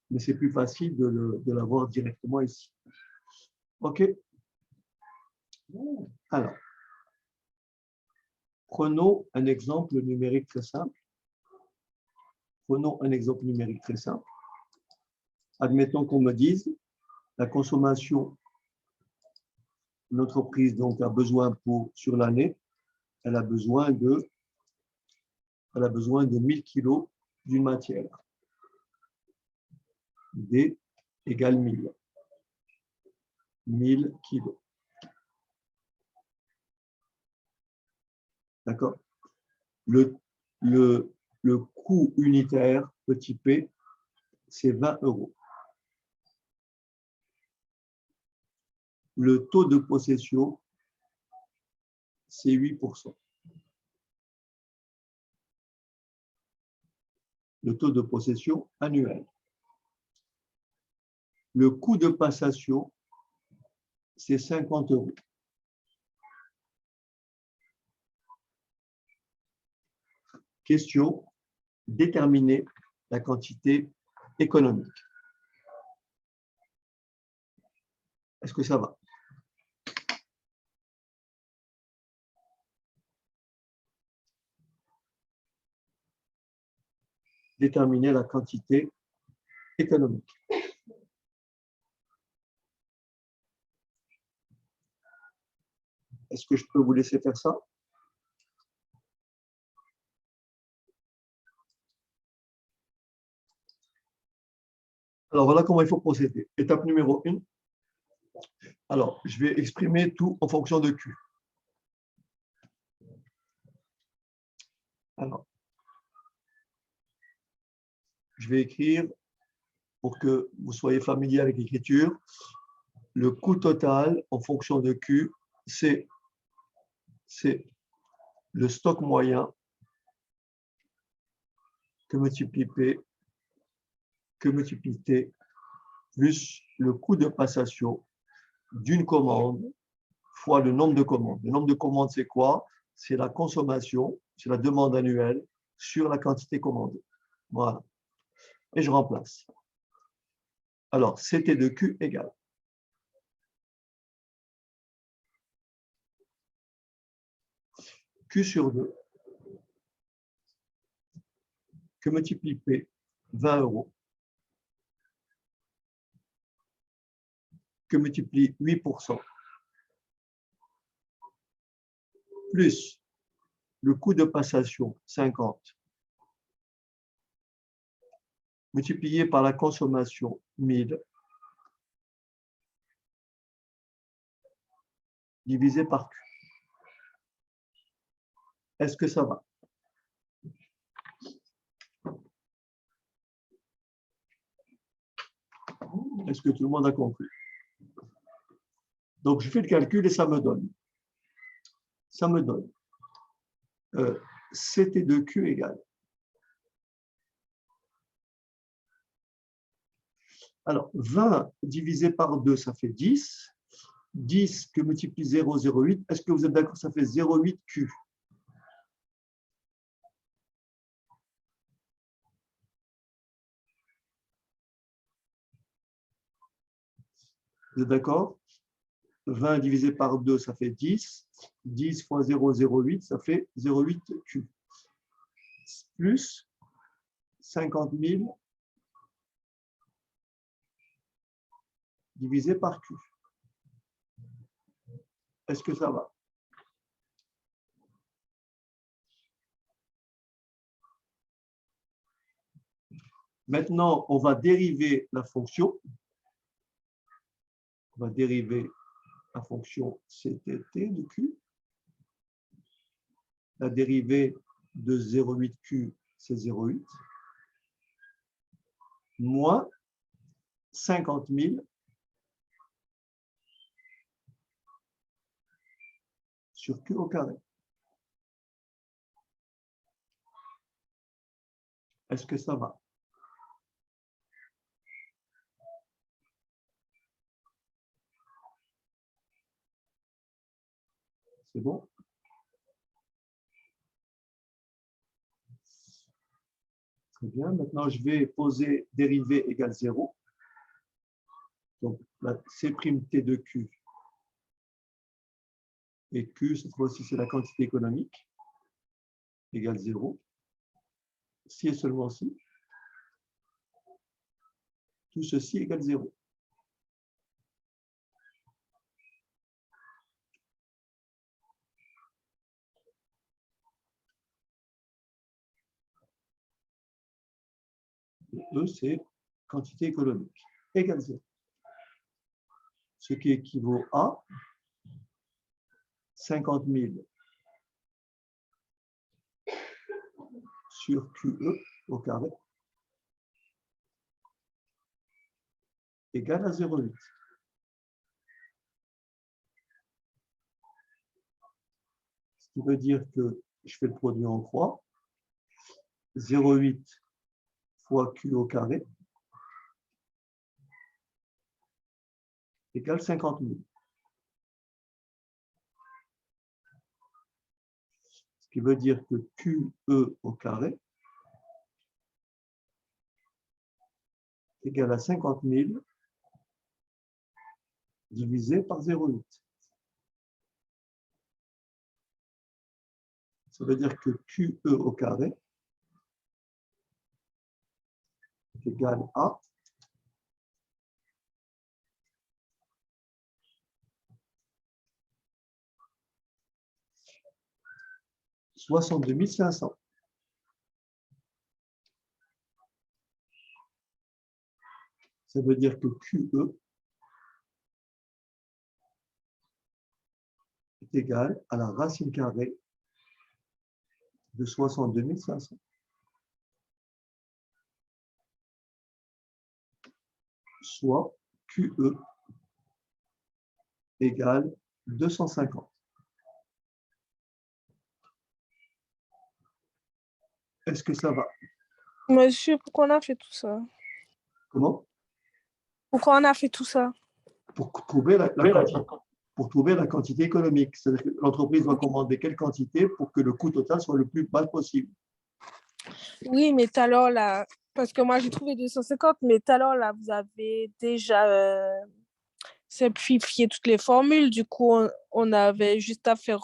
Mais c'est plus facile de l'avoir directement ici. OK? Alors, prenons un exemple numérique très simple. Admettons qu'on me dise la consommation d'une entreprise donc, a besoin sur l'année, elle a besoin de 1000 kg d'une matière. D égale 1000. 1000 kg. D'accord? Le coût unitaire, petit p, c'est 20 €. Le taux de possession, c'est 8%. Le taux de possession annuel. Le coût de passation, c'est 50 €. Question, déterminer la quantité économique. Est-ce que ça va? Déterminer la quantité économique. Est-ce que je peux vous laisser faire ça? Alors, voilà comment il faut procéder. Étape numéro 1. Alors, je vais exprimer tout en fonction de Q. Alors, je vais écrire, pour que vous soyez familier avec l'écriture, le coût total en fonction de Q, c'est le stock moyen que multiplie P que multiplie T plus le coût de passation d'une commande fois le nombre de commandes. Le nombre de commandes, c'est quoi? C'est la consommation, c'est la demande annuelle sur la quantité commandée. Voilà. Et je remplace. Alors, CT de Q égale. Q sur 2, que multiplie P, 20 euros, que multiplie 8%, plus le coût de passation, 50, multiplié par la consommation, 1000, divisé par Q. Est-ce que ça va? Est-ce que tout le monde a compris? Donc, je fais le calcul et ça me donne. CT de Q égale. Alors, 20 divisé par 2, ça fait 10. 10 que multiplie 0,08. Est-ce que vous êtes d'accord? Ça fait 0,8 Q. Vous êtes d'accord? 20 divisé par 2, ça fait 10. 10 fois 0,08, ça fait 0,8 Q. Plus 50 000 divisé par Q. Est-ce que ça va? Maintenant, on va dériver la fonction. On va dériver la fonction CTT de Q. La dérivée de 0,8Q, c'est 0,8. Moins 50 000 sur Q au carré. Est-ce que ça va? C'est bon? Très bien. Maintenant, je vais poser dérivée égale 0. Donc, la C'T de Q. Et Q, cette fois-ci, c'est la quantité économique, égale 0. Si et seulement si. Tout ceci égale 0. E, c'est quantité économique, égale 0. Ce qui équivaut à 50 000 sur QE au carré égale à 0,8. Ce qui veut dire que je fais le produit en croix. 0,8 fois Q au carré égale 50 000. Ce qui veut dire que QE au carré égale à 50 000 divisé par 0,8. Ça veut dire que QE au carré est égal à 62 500. Ça veut dire que QE est égal à la racine carrée de 62 500. Soit QE égale 250. Est-ce que ça va? Monsieur, pourquoi on a fait tout ça? Comment? Pourquoi on a fait tout ça? Pour trouver pour trouver la quantité économique. C'est-à-dire que l'entreprise doit commander quelle quantité pour que le coût total soit le plus bas possible. Oui, mais tout à l'heure, là, parce que moi, j'ai trouvé 250, mais tout à l'heure, là, vous avez déjà simplifié toutes les formules. Du coup, on avait juste à faire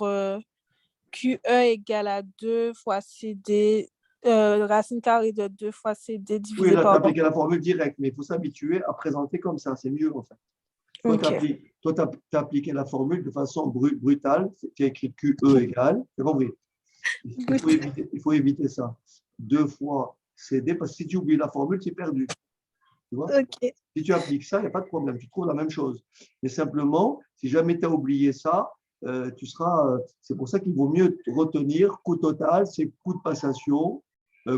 QE égale à 2 fois CD, racine carrée de 2 fois CD Oui, divisé là, tu as par... appliqué la formule directe, mais il faut s'habituer à présenter comme ça. C'est mieux, en fait. Toi, tu as appliqué la formule de façon brutale. Tu as écrit QE égale. Tu as compris? Il faut éviter ça. 2 fois CD, parce que si tu oublies la formule, tu es perdu. Tu vois? Ok. Si tu appliques ça, il n'y a pas de problème. Tu trouves la même chose. Mais simplement, si jamais tu as oublié ça, tu seras. C'est pour ça qu'il vaut mieux retenir coût total, c'est coût de passation,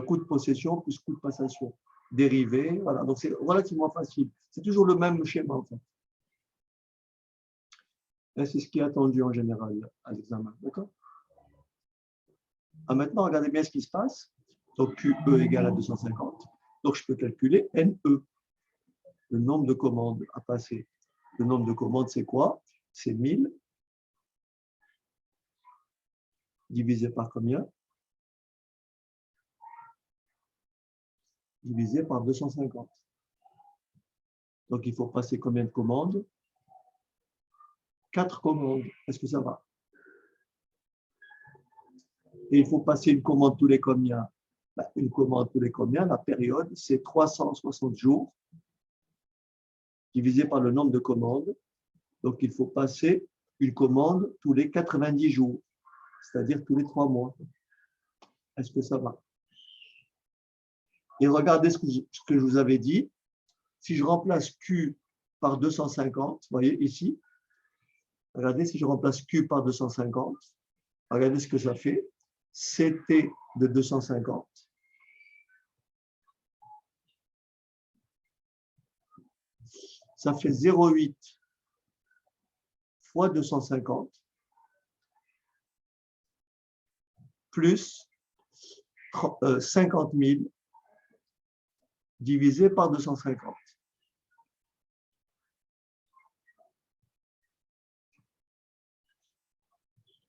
coût de possession plus coût de passation. Dérivé. Voilà. Donc, c'est relativement facile. C'est toujours le même schéma, en fait. C'est ce qui est attendu en général à l'examen. D'accord? Maintenant, regardez bien ce qui se passe. Donc, QE égale à 250. Donc, je peux calculer NE, le nombre de commandes à passer. Le nombre de commandes, c'est quoi? C'est 1000 divisé par combien? Divisé par 250. Donc, il faut passer combien de commandes? 4 commandes. Est-ce que ça va? Et il faut passer une commande tous les combien? Une commande tous les combien? La période, c'est 360 jours divisé par le nombre de commandes. Donc, il faut passer une commande tous les 90 jours, c'est-à-dire tous les 3 mois. Est-ce que ça va? Et regardez ce que je vous avais dit. Si je remplace Q par 250, vous voyez ici, regardez si je remplace Q par 250, regardez ce que ça fait. CT de 250. Ça fait 0,8 fois 250 plus 50 000 divisé par 250.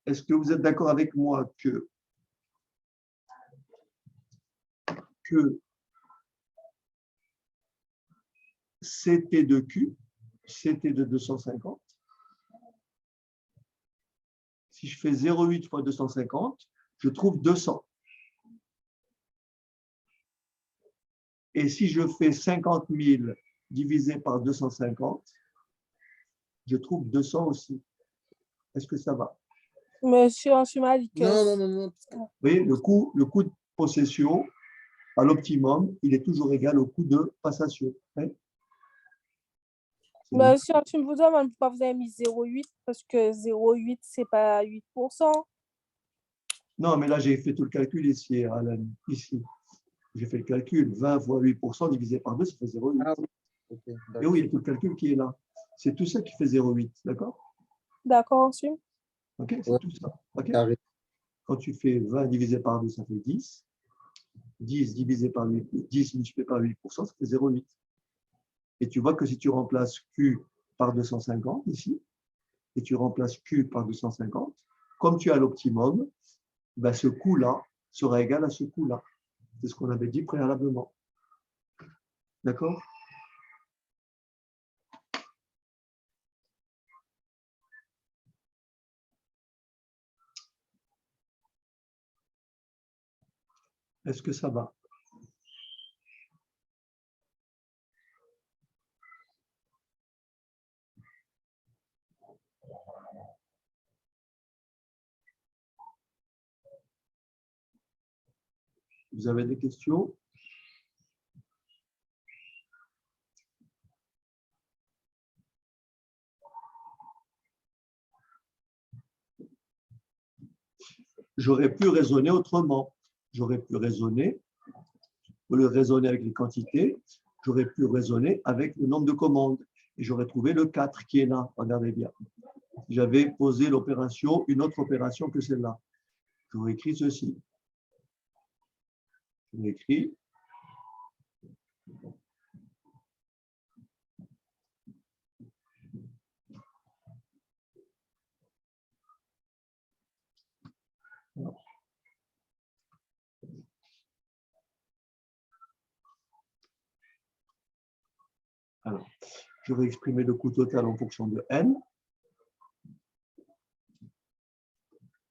Est-ce que vous êtes d'accord avec moi que CT de Q, CT de 250, si je fais 0,8 fois 250, je trouve 200. Et si je fais 50 000 divisé par 250, je trouve 200 aussi. Est-ce que ça va? Monsieur, on m'a dit que... Non. Vous voyez, le coût de possession, à l'optimum, il est toujours égal au coût de passation. Hein? Monsieur, tu me demandes pourquoi vous avez mis 0,8 parce que 0,8, c'est pas 8%. Non, mais là, j'ai fait tout le calcul ici, Alan. Ici, j'ai fait le calcul. 20 fois 8% divisé par 2, ça fait 0,8. Ah oui. Okay, et oui, il y a tout le calcul qui est là. C'est tout ça qui fait 0,8. D'accord? D'accord, monsieur. OK, c'est tout ça. OK? Quand tu fais 20 divisé par 2, ça fait 10. 10 divisé par 8, 10 multiplié par 8%, ça fait 0,8. Et tu vois que si tu remplaces Q par 250 ici, et tu remplaces Q par 250, comme tu as l'optimum, ben ce coût-là sera égal à ce coût-là. C'est ce qu'on avait dit préalablement. D'accord? Est-ce que ça va? Vous avez des questions? J'aurais pu raisonner autrement. J'aurais pu raisonner, au lieu de raisonner avec les quantités, j'aurais pu raisonner avec le nombre de commandes. Et j'aurais trouvé le 4 qui est là. Regardez bien. J'avais posé l'opération, une autre opération que celle-là. J'aurais écrit ceci. J'aurais écrit vais exprimer le coût total en fonction de n.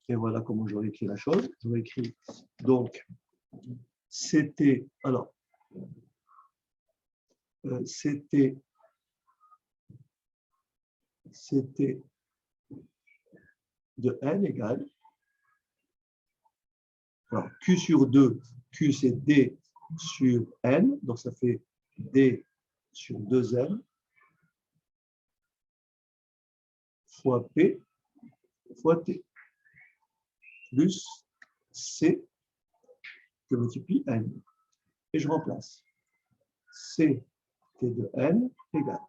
Et voilà comment j'aurais écrit la chose. J'aurais écrit donc c'était, alors, c'était de n égale, alors Q sur 2, Q c'est D sur N, donc ça fait D sur 2N fois P fois T, plus C que multiplie N. Et je remplace. C T de N égale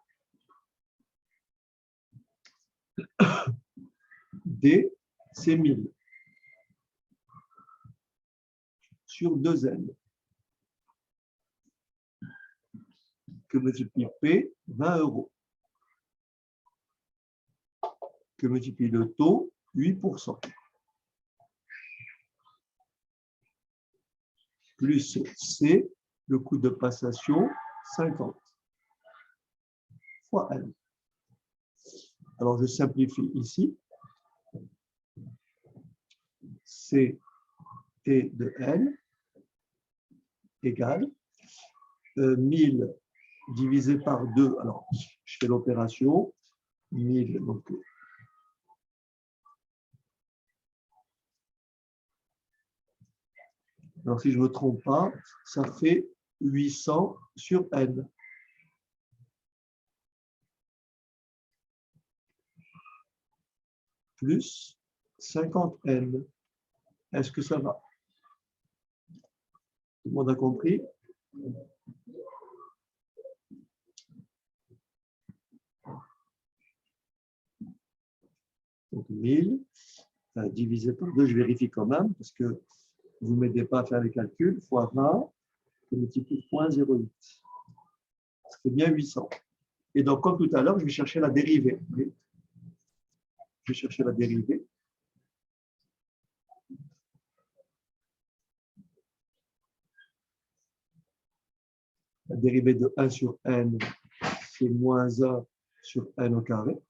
D, c'est 1000 sur 2N que multiplie P, 20 euros, que multiplie le taux, 8%, plus C, le coût de passation, 50, fois N. Alors, je simplifie ici. C T de N égale 1000 divisé par 2. Alors, je fais l'opération. 1000, donc alors, si je ne me trompe pas, ça fait 800 sur N. Plus 50N. Est-ce que ça va? Tout le monde a compris? Donc 1000 divisé par 2, je vérifie quand même, parce que vous ne m'aidez pas à faire les calculs, fois 20, je multiplie 0,08. Ça fait bien 800. Et donc, comme tout à l'heure, je vais chercher la dérivée. Je vais chercher la dérivée. La dérivée de 1 sur n, c'est moins 1 sur n au carré.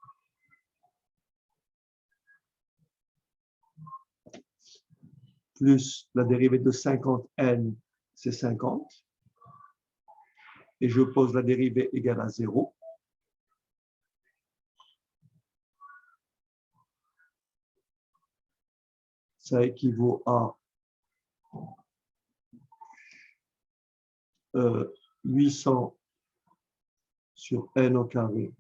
Plus la dérivée de 50n, c'est 50. Et je pose la dérivée égale à 0. Ça équivaut à 800 sur n au carré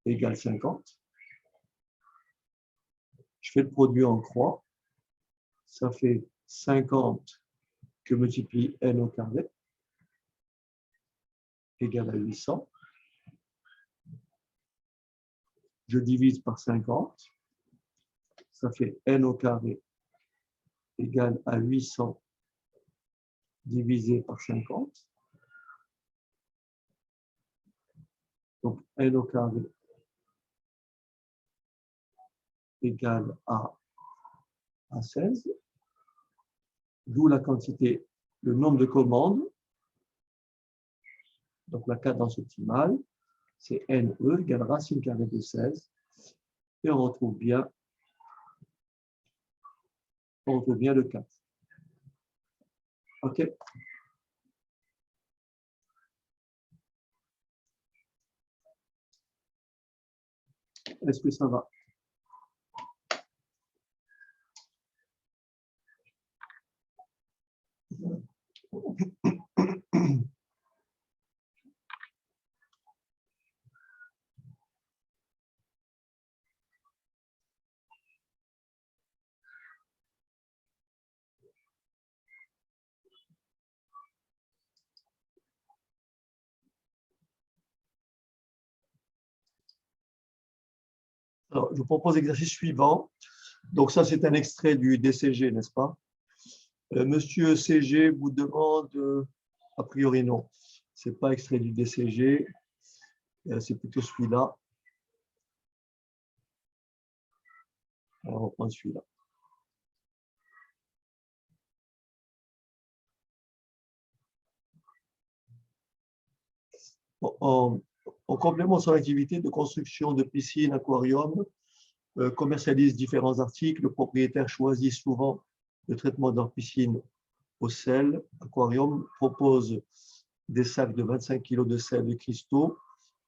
égale 50. Je fais le produit en croix. Ça fait 50 que multiplie n au carré égale à 800. Je divise par 50. Ça fait n au carré égale à 800 divisé par 50. Donc n au carré égale à 16. D'où la quantité, le nombre de commandes. Donc la cadence optimale, c'est NE égale racine carrée de 16. Et on retrouve bien le 4. OK? Est-ce que ça va? Alors, je vous propose l'exercice suivant. Donc, ça, c'est un extrait du DCG, n'est-ce pas? Monsieur CG vous demande, a priori non, ce n'est pas extrait du DCG, c'est plutôt celui-là. On va prendre celui-là. En complément de son activité de construction de piscines, aquariums, commercialise différents articles. Le propriétaire choisit souvent le traitement de leur piscine au sel. Aquarium propose des sacs de 25 kg de sel de cristaux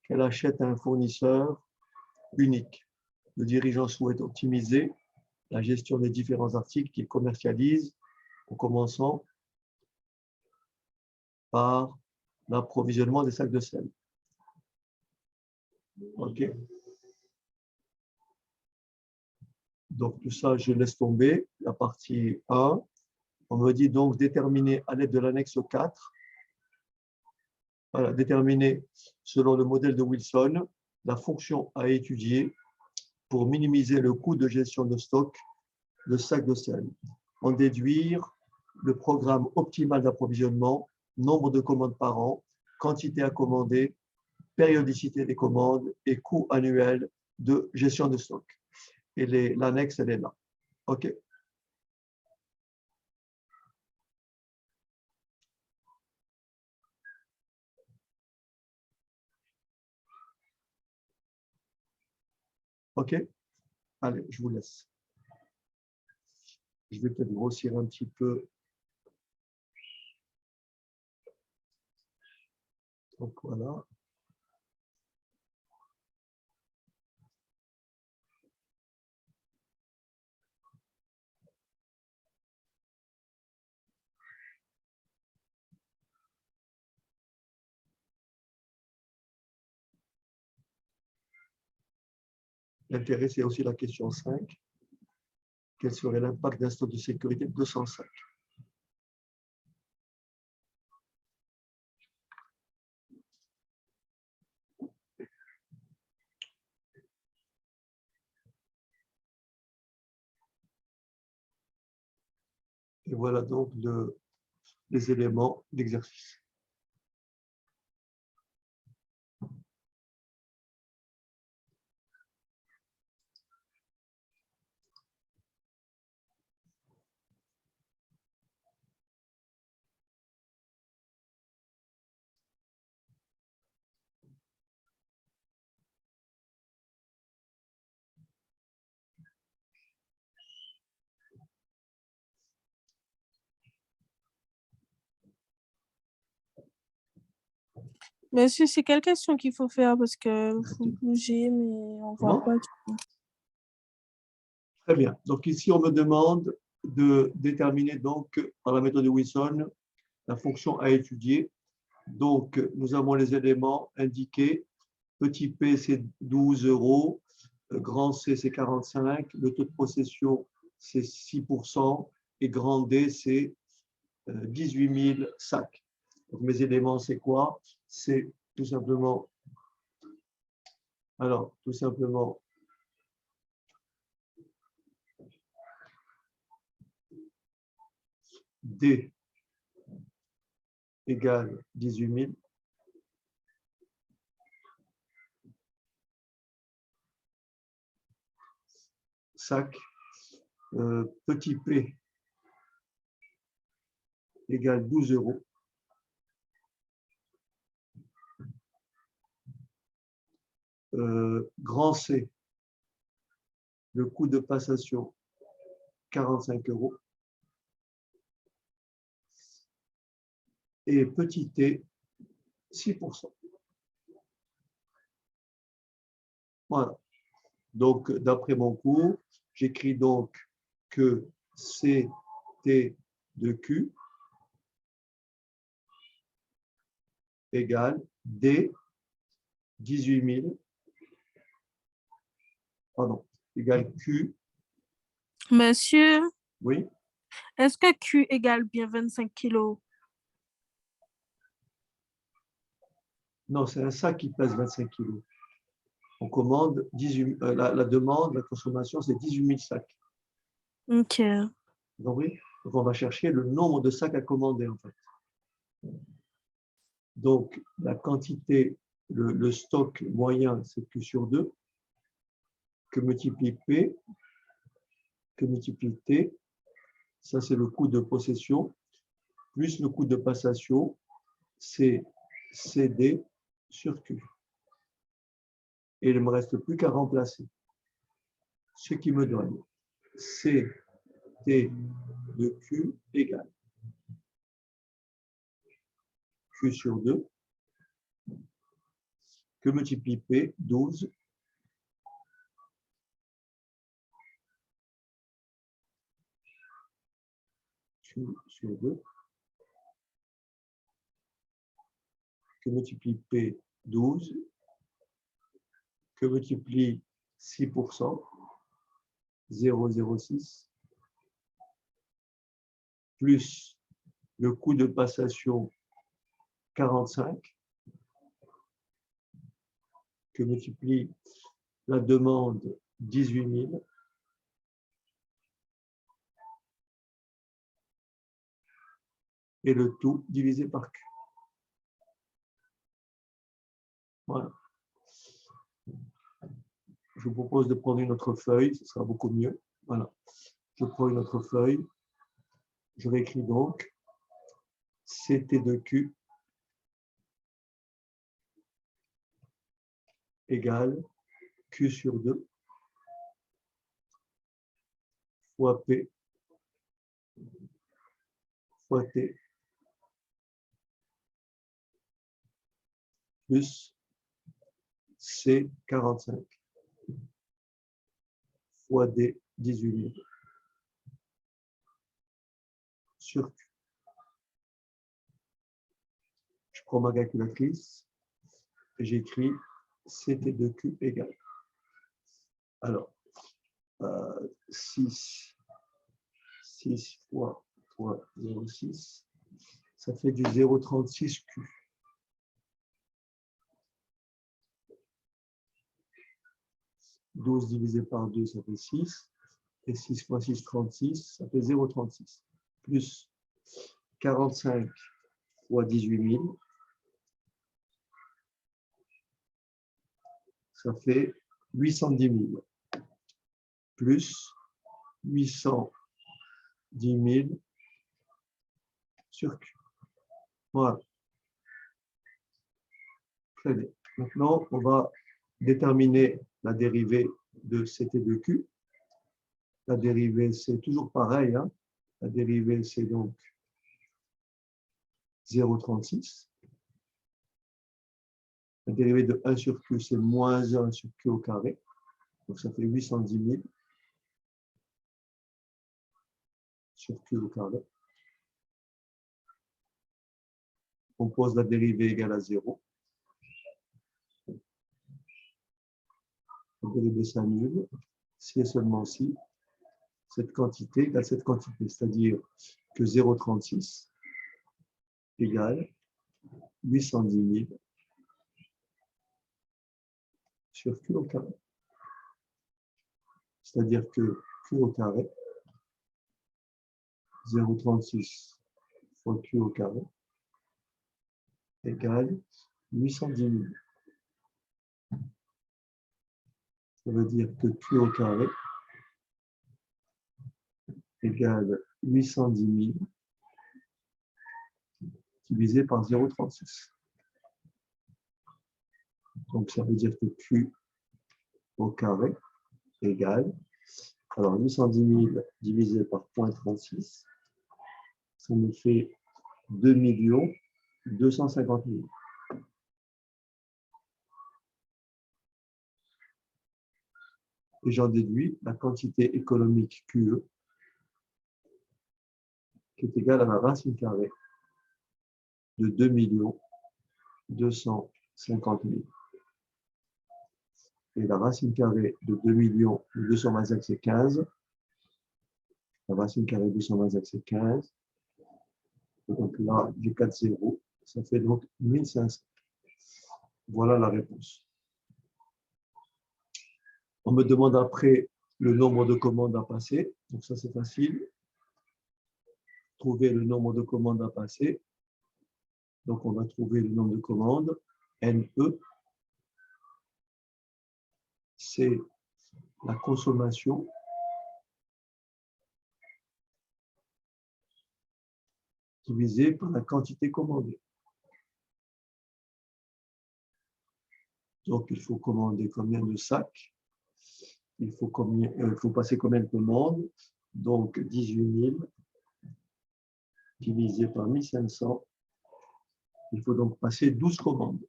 qu'elle achète à un fournisseur unique. Le dirigeant souhaite optimiser la gestion des différents articles qu'il commercialise, en commençant par l'approvisionnement des sacs de sel. OK. Donc, tout ça, je laisse tomber. La partie 1, on me dit donc déterminer à l'aide de l'annexe 4, voilà, déterminer selon le modèle de Wilson la fonction à étudier pour minimiser le coût de gestion de stock de sacs de sel. En déduire le programme optimal d'approvisionnement, nombre de commandes par an, quantité à commander, périodicité des commandes et coût annuel de gestion de stock. Et l'annexe, elle est là. OK. OK. Allez, je vous laisse. Je vais peut-être grossir un petit peu. Donc voilà. L'intérêt, c'est aussi la question 5. Quel serait l'impact d'un stock de sécurité de 205? Et voilà donc les éléments d'exercice. Monsieur, c'est quelle question qu'il faut faire parce que faut bouger, mais on voit Comment? pas du tout. Très bien. Donc ici, on me demande de déterminer donc par la méthode de Wilson la fonction à étudier. Donc, nous avons les éléments indiqués. Petit p, c'est 12 €. Grand C, c'est 45. Le taux de possession, c'est 6%. Et grand D, c'est 18 000 sacs. Donc, mes éléments, c'est quoi? C'est tout simplement, alors, tout simplement, D égale 18 000. Sacs. Petit p égale 12 €. Grand C, le coût de passation, 45 €. Et petit t, 6%. Voilà. Donc, d'après mon cours, j'écris donc que CT de Q égale D 18 000, pardon, égale Q, Monsieur, oui, est-ce que Q égale bien 25 kilos? non, c'est un sac qui pèse 25 kg. On commande 18, la demande, la consommation, c'est 18 000 sacs. OK. Vous comprenez? Donc, on va chercher le nombre de sacs à commander, en fait. Donc, la quantité, le stock moyen, c'est Q sur 2, que multiplie P, que multiplie T, ça c'est le coût de possession, plus le coût de passation, c'est CD sur Q. Et il ne me reste plus qu'à remplacer. Ce qui me donne CT de Q égale Q sur 2 que multiplie P, 12, Q sur 2, que multiplie P, 12, que multiplie 6%, 0,06, plus le coût de passation 45, que multiplie la demande 18 000, et le tout divisé par Q. Voilà. Je vous propose de prendre une autre feuille, ce sera beaucoup mieux. Voilà. Je prends une autre feuille. Je réécris donc CT de Q égale Q sur 2 fois P fois T plus C 45 fois D 18 000 sur Q. Je prends ma calculatrice et j'écris CT de Q égale. Alors, 6 fois 0,6, ça fait du 0,36 Q. « 12 divisé par 2, ça fait 6. Et 6 fois 6, 36, ça fait 0,36. Plus 45 fois 18 000, ça fait 810 000. Plus 810 000 sur Q. Voilà. Très bien. Maintenant, on va déterminer la dérivée de CT de Q. La dérivée, c'est toujours pareil. Hein. La dérivée, c'est donc 0,36. La dérivée de 1 sur Q, c'est moins 1 sur Q au carré. Donc, ça fait 810 000 sur Q au carré. On pose la dérivée égale à 0. La dérivée s'annule. Si et seulement si cette quantité égale cette quantité, c'est-à-dire que 0,36 égale 810 000 sur Q au carré. C'est-à-dire que Q au carré, 0,36 fois Q au carré, égale 810 000. Ça veut dire que Q au carré égale 810 000 divisé par 0,36. Donc, ça veut dire que Q au carré égale, alors 810 000 divisé par 0,36, ça nous fait 2 250 000. Et j'en déduis la quantité économique QE qui est égale à la racine carrée de 2 250 000. Et la racine carrée de 2 225, c'est 15. La racine carrée de 225, c'est 15. Et donc là, j'ai 4 zéros. Ça fait donc 1500. Voilà la réponse. On me demande après le nombre de commandes à passer. Donc ça, c'est facile. Trouver le nombre de commandes à passer. Donc on va trouver le nombre de commandes. NE, c'est la consommation divisée par la quantité commandée. Donc, il faut commander combien de sacs? Il faut passer combien de commandes? Donc, 18 000 divisé par 1500. Il faut donc passer 12 commandes.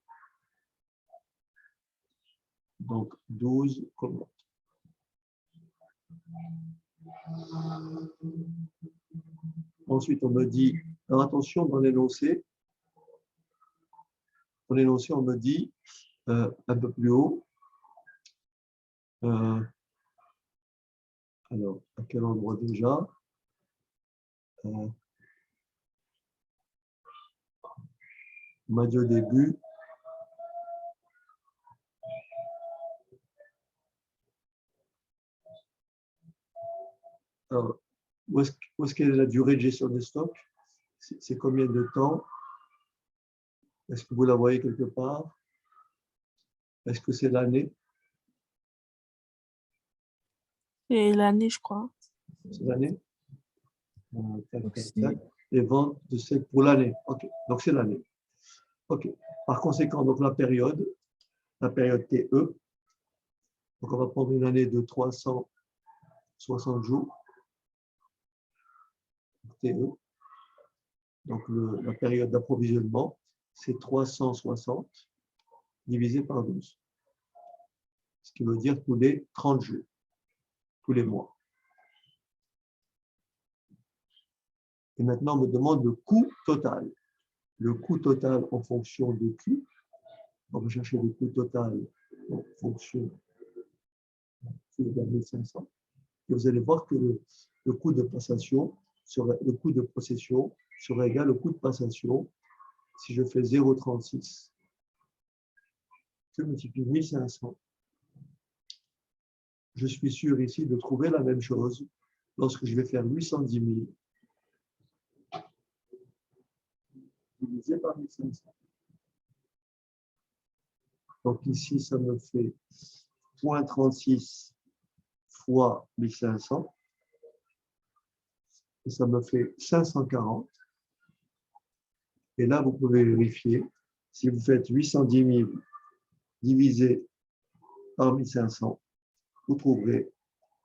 Donc, 12 commandes. Ensuite, on me dit, alors attention, dans l'énoncé, on me dit un peu plus haut, alors, à quel endroit déjà? On m'a dit au début, alors, où est-ce qu'est la durée de gestion des stocks? C'est combien de temps? Est-ce que vous la voyez quelque part? Est-ce que c'est l'année? C'est l'année, je crois. C'est l'année? Aussi. Les ventes de sec pour l'année. OK. Donc, c'est l'année. OK. Par conséquent, donc la période TE. Donc, on va prendre une année de 360 jours. TE. Donc, la période d'approvisionnement, c'est 360 divisé par 12. Ce qui veut dire tous les 30 jours, tous les mois. Et maintenant, on me demande le coût total. Le coût total en fonction de Q. On va chercher le coût total en fonction de 1500. Et vous allez voir que le coût de passation le coût de possession serait égal au coût de passation si je fais 0,36 que multiplie 1500. Je suis sûr ici de trouver la même chose lorsque je vais faire 810 000 divisé par 1500. Donc ici, ça me fait 0,36 fois 1500. Et ça me fait 540. Et là, vous pouvez vérifier. Si vous faites 810 000 divisé par 1500, vous trouverez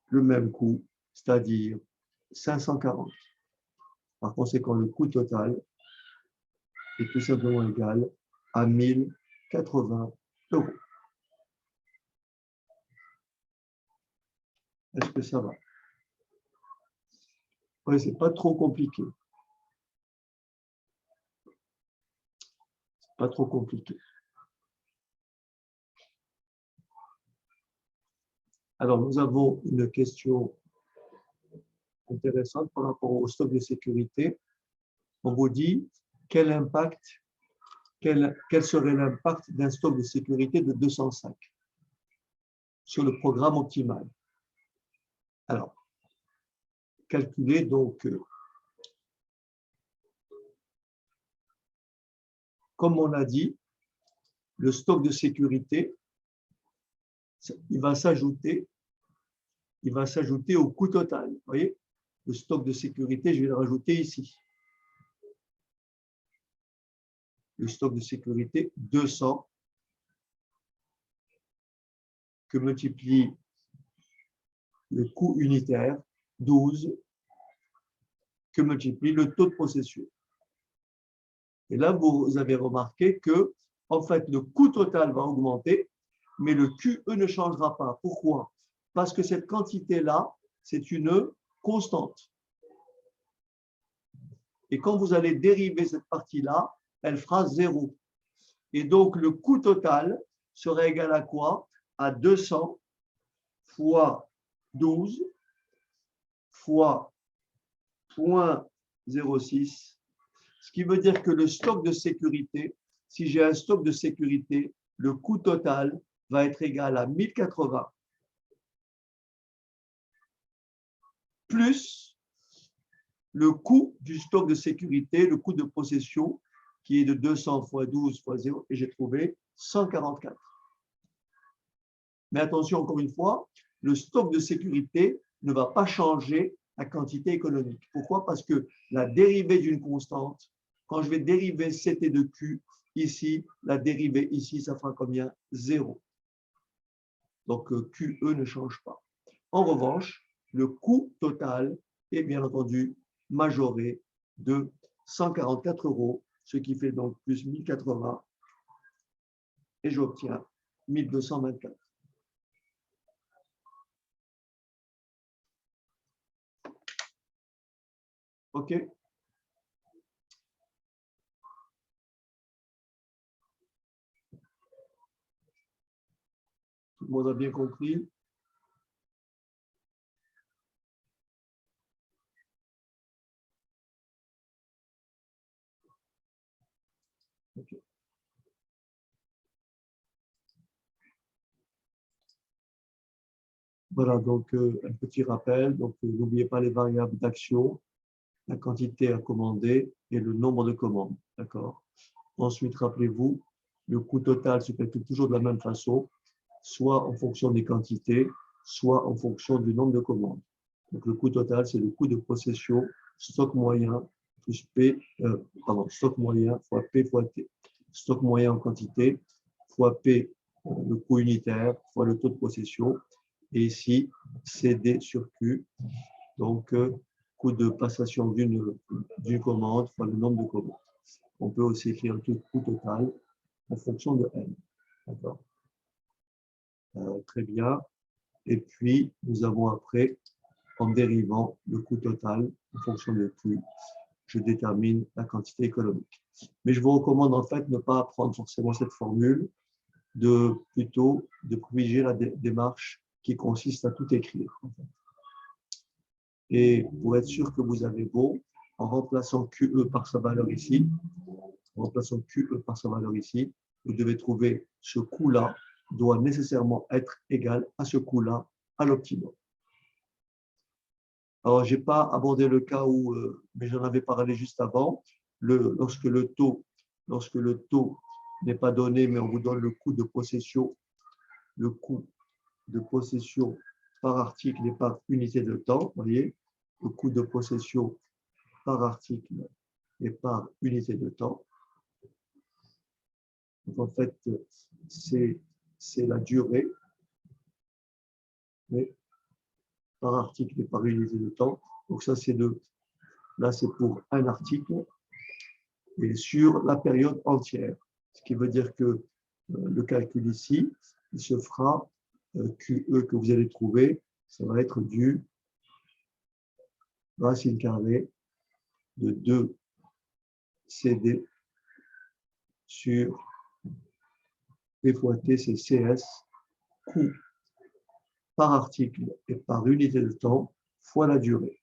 le même coût, c'est-à-dire 540. Par conséquent, le coût total est tout simplement égal à 1080 €. Est-ce que ça va? Oui, ce n'est pas trop compliqué. Pas trop compliqué. Alors, nous avons une question intéressante par rapport au stock de sécurité. On vous dit quel serait l'impact d'un stock de sécurité de 205 sur le programme optimal. Alors, calculez donc, comme on a dit, le stock de sécurité, il va s'ajouter au coût total. Vous voyez, le stock de sécurité, je vais le rajouter ici. Le stock de sécurité 200 que multiplie le coût unitaire 12 que multiplie le taux de possession. Et là, vous avez remarqué que, en fait, le coût total va augmenter, mais le QE ne changera pas. Pourquoi? Parce que cette quantité-là, c'est une constante. Et quand vous allez dériver cette partie-là, elle fera 0. Et donc, le coût total serait égal à quoi? À 200 fois 12 fois 0,06. Ce qui veut dire que le stock de sécurité, si j'ai un stock de sécurité, le coût total va être égal à 1080 plus le coût du stock de sécurité, le coût de possession, qui est de 200 fois 12 fois 0, et j'ai trouvé 144. Mais attention, encore une fois, le stock de sécurité ne va pas changer la quantité économique. Pourquoi? Parce que la dérivée d'une constante, quand je vais dériver CT de Q, ici, la dérivée ici, ça fera combien? 0. Donc, QE ne change pas. En revanche, le coût total est bien entendu majoré de 144 €, ce qui fait donc plus 1080 et j'obtiens 1224. OK? Tout le monde a bien compris? Okay. Voilà, donc un petit rappel. Donc, n'oubliez pas les variables d'action, la quantité à commander et le nombre de commandes. D'accord? Ensuite, rappelez-vous, le coût total se calcule toujours de la même façon, soit en fonction des quantités, soit en fonction du nombre de commandes. Donc, le coût total, c'est le coût de possession, stock moyen, plus stock moyen fois P fois T. Stock moyen en quantité, fois P, le coût unitaire, fois le taux de possession. Et ici, CD sur Q, donc coût de passation d'une commande fois le nombre de commandes. On peut aussi écrire le coût total en fonction de N. D'accord? Très bien. Et puis, nous avons après, en dérivant le coût total en fonction de Q, je détermine la quantité économique. Mais je vous recommande en fait de ne pas apprendre forcément cette formule, plutôt de privilégier la démarche qui consiste à tout écrire. En fait. Et pour être sûr que vous avez bon, en remplaçant QE par sa valeur ici, vous devez trouver ce coût-là doit nécessairement être égal à ce coût-là à l'optimum. Alors, je n'ai pas abordé le cas où, mais j'en avais parlé juste avant, lorsque le taux n'est pas donné, mais on vous donne le coût de possession par article et par unité de temps, vous voyez, le coût de possession par article et par unité de temps. Donc, en fait, c'est la durée, mais par article et par unité de temps. Donc, ça, là, c'est pour un article et sur la période entière. Ce qui veut dire que le calcul ici, il se fera QE que vous allez trouver, ça va être du racine carrée de 2 CD sur P fois T, c'est CS, coût par article et par unité de temps fois la durée.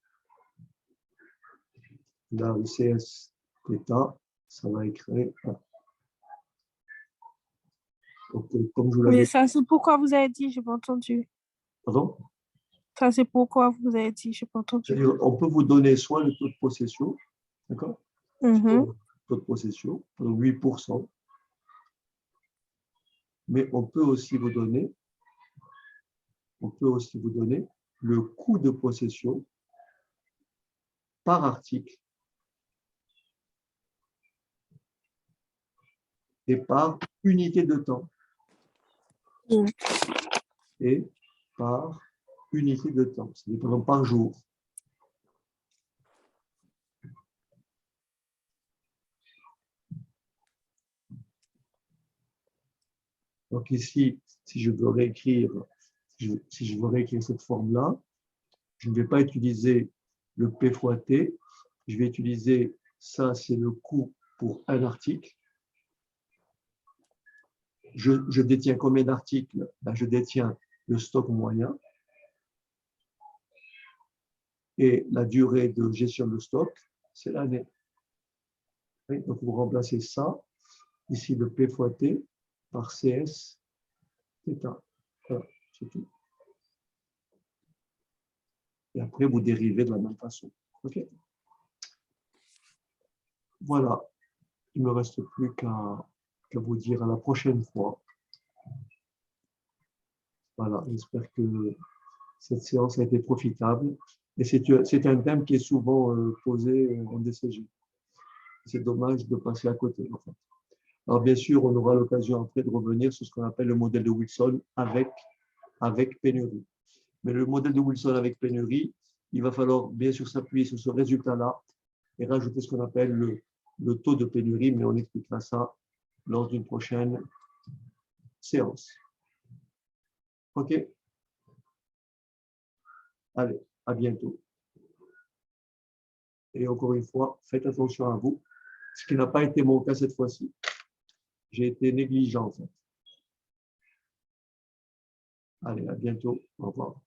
Là, le CS θ, ça va écrire 1. Donc, comme je vous l'avais Mais ça, c'est pourquoi vous avez dit, je n'ai pas entendu. Pardon? Ça, c'est pourquoi vous avez dit, je n'ai pas entendu. C'est-à-dire, on peut vous donner soit le taux de possession, d'accord? Mhm. Taux de possession, 8%, mais on peut aussi vous donner le coût de possession par article et par unité de temps. Mm. Et par unité de temps, c'est-à-dire par exemple par jour. Donc ici, si je veux réécrire cette forme-là, je ne vais pas utiliser le P fois T, je vais utiliser ça, c'est le coût pour un article. Je détiens combien d'articles? Ben, je détiens le stock moyen et la durée de gestion de stock, c'est l'année. Donc, vous remplacez ça, ici le P fois T, par CS θ. Voilà, c'est tout. Et après, vous dérivez de la même façon. OK? Voilà. Il ne me reste plus qu'à vous dire à la prochaine fois. Voilà, j'espère que cette séance a été profitable. Et c'est un thème qui est souvent posé en DCG. C'est dommage de passer à côté, en fait. Alors, bien sûr, on aura l'occasion après de revenir sur ce qu'on appelle le modèle de Wilson avec avec pénurie. Mais le modèle de Wilson avec pénurie, il va falloir bien sûr s'appuyer sur ce résultat-là et rajouter ce qu'on appelle le taux de pénurie, mais on expliquera ça lors d'une prochaine séance. OK? Allez, à bientôt. Et encore une fois, faites attention à vous, ce qui n'a pas été mon cas cette fois-ci. J'ai été négligent, en fait. Allez, à bientôt. Au revoir.